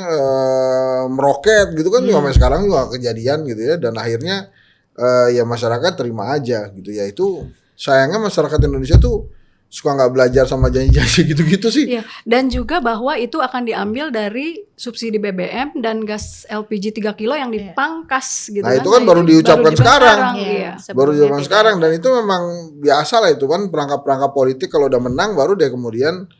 meroket gitu kan juga sekarang juga kejadian gitu ya, dan akhirnya ya masyarakat terima aja gitu ya. Itu sayangnya masyarakat Indonesia tuh suka nggak belajar sama janji-janji gitu-gitu sih. Iya. Dan juga bahwa itu akan diambil dari subsidi BBM dan gas LPG 3 kilo yang dipangkas gitu. Nah itu kan baru diucapkan sekarang. Iya. Baru diucapkan sekarang, dan itu memang biasa lah, itu kan perangkap-perangkap politik kalau udah menang baru dia kemudian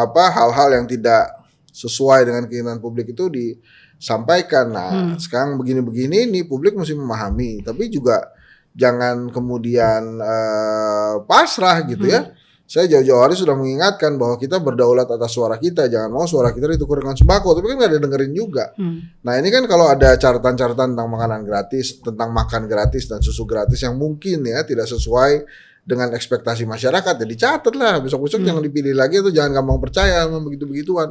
hal-hal yang tidak sesuai dengan keinginan publik itu disampaikan. Nah sekarang begini-begini nih publik mesti memahami, tapi juga jangan kemudian pasrah gitu ya. Saya jauh-jauh hari sudah mengingatkan bahwa kita berdaulat atas suara kita, jangan mau suara kita ditukar dengan sembako, tapi kan nggak ada dengerin juga. Nah ini kan kalau ada catatan-catatan tentang makanan gratis, tentang makan gratis dan susu gratis yang mungkin ya tidak sesuai dengan ekspektasi masyarakat, ya dicatat lah, besok-besok jangan dipilih lagi atau jangan gampang percaya sama begitu-begituan.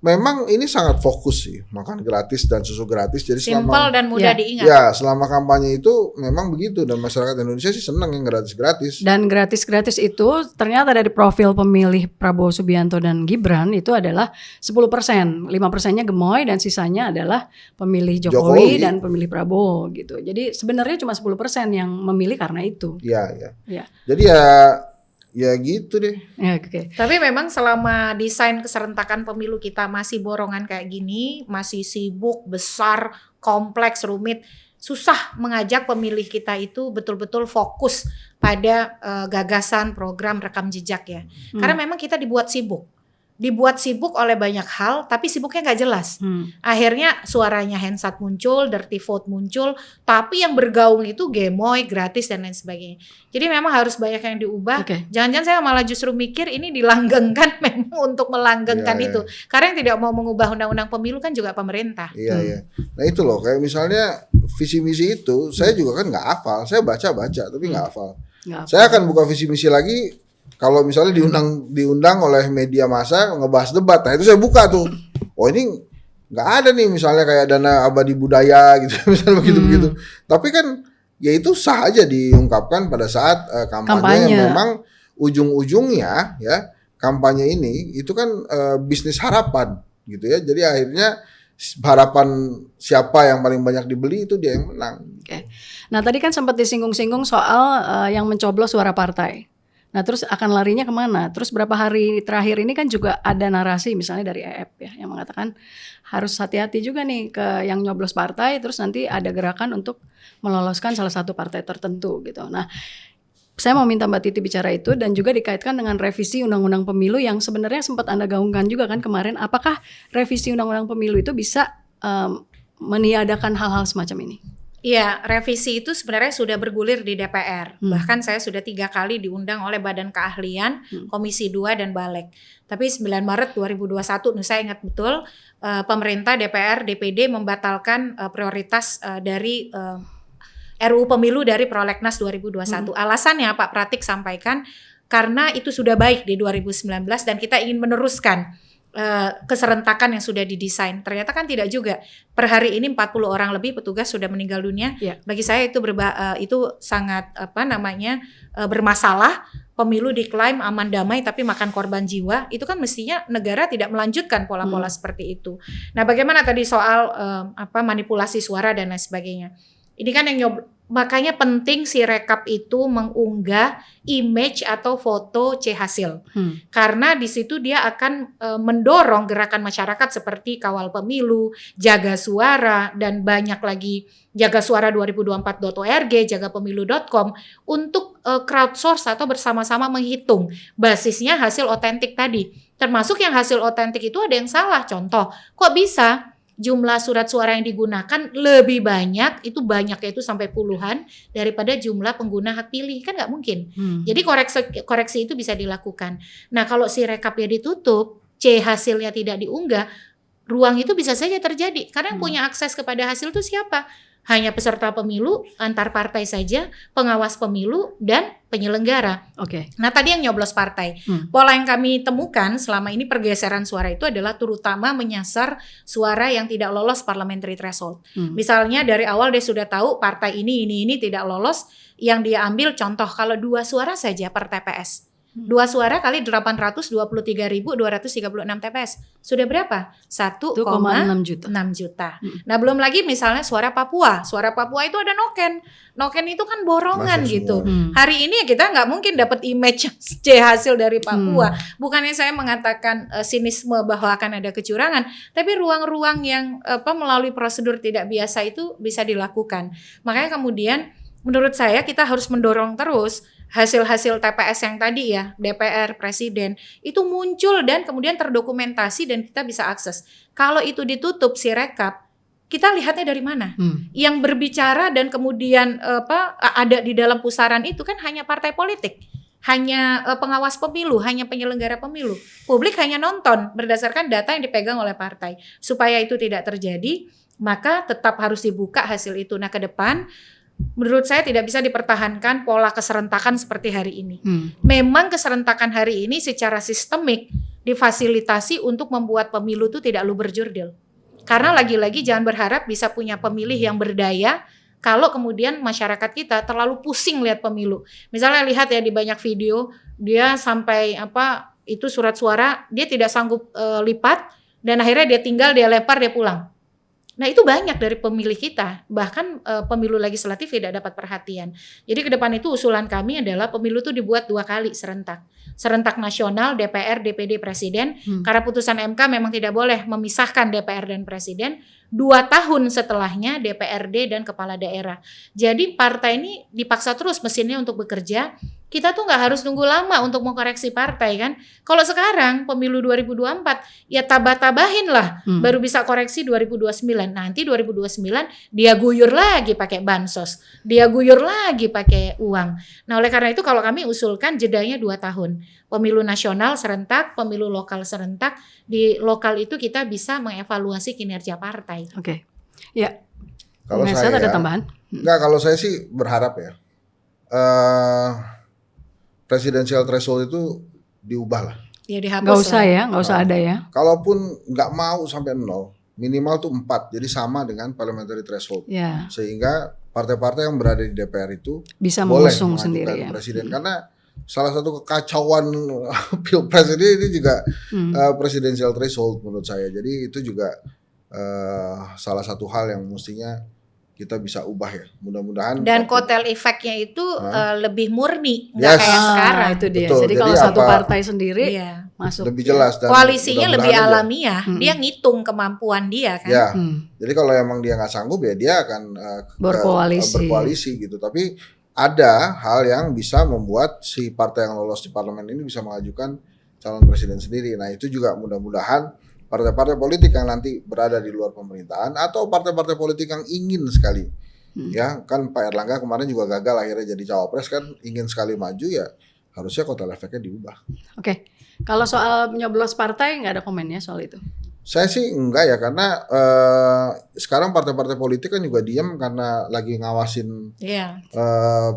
Memang ini sangat fokus sih, makan gratis dan susu gratis. Jadi simpel dan mudah diingat. Ya, selama kampanye itu memang begitu, dan masyarakat Indonesia sih senang yang gratis-gratis. Dan gratis-gratis itu ternyata dari profil pemilih Prabowo Subianto dan Gibran itu adalah 10%, 5%-nya gemoy dan sisanya adalah pemilih Jokowi dan pemilih Prabowo gitu. Jadi sebenarnya cuma 10% yang memilih karena itu. Iya. Jadi ya gitu deh. Okay. Tapi memang selama desain keserentakan pemilu kita masih borongan kayak gini, masih sibuk, besar, kompleks, rumit, susah mengajak pemilih kita itu betul-betul fokus pada gagasan program rekam jejak ya. Karena memang kita dibuat sibuk. dibuat sibuk oleh banyak hal, tapi sibuknya nggak jelas. Akhirnya suaranya Hensat muncul, Dirty Vote muncul, tapi yang bergaung itu gemoy, gratis dan lain sebagainya. Jadi memang harus banyak yang diubah. Jangan-jangan saya malah justru mikir ini dilanggengkan memang untuk melanggengkan itu. Karena yang tidak mau mengubah undang-undang pemilu kan juga pemerintah. Iya. Nah itu loh, kayak misalnya visi misi itu, saya juga kan nggak hafal. Saya baca tapi nggak hafal. Saya akan buka visi misi lagi. Kalau misalnya diundang oleh media massa ngebahas debat, nah itu saya buka tuh. Oh ini nggak ada nih misalnya kayak dana abadi budaya gitu, misalnya begitu. Tapi kan ya itu sah aja diungkapkan pada saat kampanye yang memang ujung-ujungnya ya kampanye ini itu kan bisnis harapan gitu ya. Jadi akhirnya harapan siapa yang paling banyak dibeli itu dia yang menang. Nah tadi kan sempat disinggung-singgung soal yang mencoblos suara partai. Nah terus akan larinya kemana? Terus berapa hari terakhir ini kan juga ada narasi misalnya dari EF ya yang mengatakan harus hati-hati juga nih ke yang nyoblos partai, terus nanti ada gerakan untuk meloloskan salah satu partai tertentu gitu. Nah saya mau minta Mbak Titi bicara itu dan juga dikaitkan dengan revisi Undang-Undang Pemilu yang sebenarnya sempat Anda gaungkan juga kan kemarin. Apakah revisi Undang-Undang Pemilu itu bisa meniadakan hal-hal semacam ini? Iya, revisi itu sebenarnya sudah bergulir di DPR. Bahkan saya sudah 3 kali diundang oleh Badan Keahlian, Komisi 2 dan Balek. Tapi 9 Maret 2021, saya ingat betul, pemerintah, DPR, DPD membatalkan prioritas dari RUU Pemilu dari Prolegnas 2021. Alasannya Pak Pratik sampaikan karena itu sudah baik di 2019 dan kita ingin meneruskan keserentakan yang sudah didesain. Ternyata kan tidak juga. Per hari ini 40 orang lebih petugas sudah meninggal dunia. Bagi saya itu itu sangat bermasalah. Pemilu diklaim aman damai tapi makan korban jiwa. Itu kan mestinya negara tidak melanjutkan pola-pola seperti itu. Nah, bagaimana tadi soal manipulasi suara dan lain sebagainya. Ini kan yang makanya penting si Rekap itu mengunggah image atau foto C hasil. Karena di situ dia akan mendorong gerakan masyarakat seperti Kawal Pemilu, Jaga Suara, dan banyak lagi jagasuara2024.org, jagapemilu.com untuk crowdsource atau bersama-sama menghitung basisnya hasil otentik tadi. Termasuk yang hasil otentik itu ada yang salah. Contoh, kok bisa jumlah surat suara yang digunakan lebih banyak, itu banyaknya itu sampai puluhan daripada jumlah pengguna hak pilih, kan nggak mungkin. Jadi koreksi itu bisa dilakukan. Nah kalau si rekapnya ditutup, C hasilnya tidak diunggah, ruang itu bisa saja terjadi. Karena yang punya akses kepada hasil itu siapa? Hanya peserta pemilu, antar partai saja, pengawas pemilu, dan penyelenggara. Nah tadi yang nyoblos partai. Pola yang kami temukan selama ini pergeseran suara itu adalah terutama menyasar suara yang tidak lolos parliamentary threshold. Misalnya dari awal dia sudah tahu partai ini tidak lolos, yang dia ambil contoh kalau 2 suara saja per TPS. 2 suara kali 823.236 TPS. Sudah berapa? 1,6 juta. Nah, belum lagi misalnya suara Papua. Suara Papua itu ada noken. Noken itu kan borongan gitu. Hari ini kita nggak mungkin dapat image C hasil dari Papua. Bukannya saya mengatakan sinisme bahwa akan ada kecurangan, tapi ruang-ruang yang melalui prosedur tidak biasa itu bisa dilakukan. Makanya kemudian menurut saya kita harus mendorong terus hasil-hasil TPS yang tadi ya, DPR, Presiden, itu muncul dan kemudian terdokumentasi dan kita bisa akses. Kalau itu ditutup si rekap, kita lihatnya dari mana? Yang berbicara dan kemudian ada di dalam pusaran itu kan hanya partai politik, hanya pengawas pemilu, hanya penyelenggara pemilu. Publik hanya nonton berdasarkan data yang dipegang oleh partai. Supaya itu tidak terjadi, maka tetap harus dibuka hasil itu. Nah, ke depan menurut saya tidak bisa dipertahankan pola keserentakan seperti hari ini. Memang keserentakan hari ini secara sistemik difasilitasi untuk membuat pemilu itu tidak luber-jurdil. Karena lagi-lagi jangan berharap bisa punya pemilih yang berdaya kalau kemudian masyarakat kita terlalu pusing lihat pemilu. Misalnya lihat ya di banyak video, dia sampai itu surat suara dia tidak sanggup lipat dan akhirnya dia tinggal, dia lempar, dia pulang. Nah itu banyak dari pemilih kita, bahkan pemilu legislatif tidak dapat perhatian. Jadi ke depan itu usulan kami adalah pemilu itu dibuat 2 kali serentak. Serentak nasional, DPR, DPD, Presiden. Karena putusan MK memang tidak boleh memisahkan DPR dan Presiden. 2 tahun setelahnya DPRD dan kepala daerah. Jadi partai ini dipaksa terus mesinnya untuk bekerja kita tuh nggak harus nunggu lama untuk mengkoreksi partai kan. Kalau sekarang pemilu 2024 ya tabah-tabahin lah baru bisa koreksi 2029. Nanti 2029 dia guyur lagi pakai bansos, dia guyur lagi pakai uang. Nah oleh karena itu kalau kami usulkan jedanya 2 tahun. Pemilu nasional serentak, pemilu lokal serentak. Di lokal itu kita bisa mengevaluasi kinerja partai. Oke. Ya. Kalau saya saya ada tambahan? Enggak, kalau saya sih berharap ya. Presidensial threshold itu diubah lah. Ya dihapus. Nggak usah ya, nggak usah ada ya. Kalaupun nggak mau sampai 0, minimal tuh 4. Jadi sama dengan parliamentary threshold. Ya. Sehingga partai-partai yang berada di DPR itu Bisa boleh mengusung mengajukan sendiri ya. presiden. Karena salah satu kekacauan pilpres ini juga presidensial threshold menurut saya. Jadi itu juga salah satu hal yang mestinya kita bisa ubah ya, mudah-mudahan. Dan kotel efeknya itu lebih murni, nggak kayak sekarang. Itu dia. Betul. Jadi kalau satu partai sendiri masuk. Lebih jelas dan koalisinya lebih aja. alamiah. Dia ngitung kemampuan dia kan. Ya. Jadi kalau emang dia nggak sanggup ya dia akan berkoalisi gitu. Tapi ada hal yang bisa membuat si partai yang lolos di parlemen ini bisa mengajukan calon presiden sendiri. Nah itu juga mudah-mudahan partai-partai politik yang nanti berada di luar pemerintahan atau partai-partai politik yang ingin sekali ya kan Pak Erlangga kemarin juga gagal akhirnya jadi cawapres kan, ingin sekali maju ya harusnya kotel efeknya diubah. Oke. Kalau soal nyoblos partai nggak ada komennya soal itu? Saya sih enggak ya karena sekarang partai-partai politik kan juga diam karena lagi ngawasin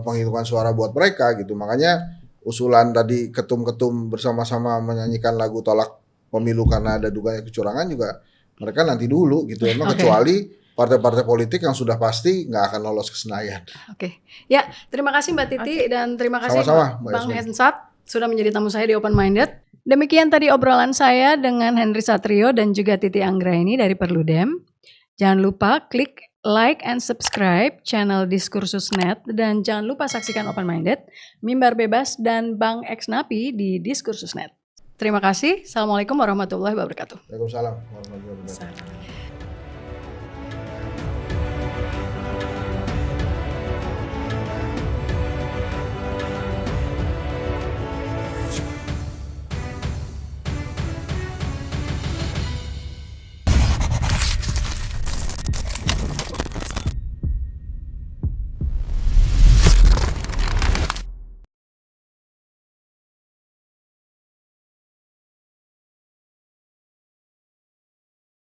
penghitungan suara buat mereka gitu. Makanya usulan tadi ketum-ketum bersama-sama menyanyikan lagu tolak pemilu karena ada dugaan kecurangan juga mereka nanti dulu gitu. Emang kecuali partai-partai politik yang sudah pasti nggak akan lolos ke Senayan. Oke. Ya, terima kasih Mbak Titi dan terima kasih Bang Hensat sudah menjadi tamu saya di Open Minded. Demikian tadi obrolan saya dengan Henry Satrio dan juga Titi Anggraini dari Perludem. Jangan lupa klik like and subscribe channel Diskursus.net dan jangan lupa saksikan Open Minded, Mimbar Bebas dan Bang X Napi di Diskursus.net. Terima kasih. Assalamualaikum warahmatullahi wabarakatuh. Waalaikumsalam warahmatullahi wabarakatuh.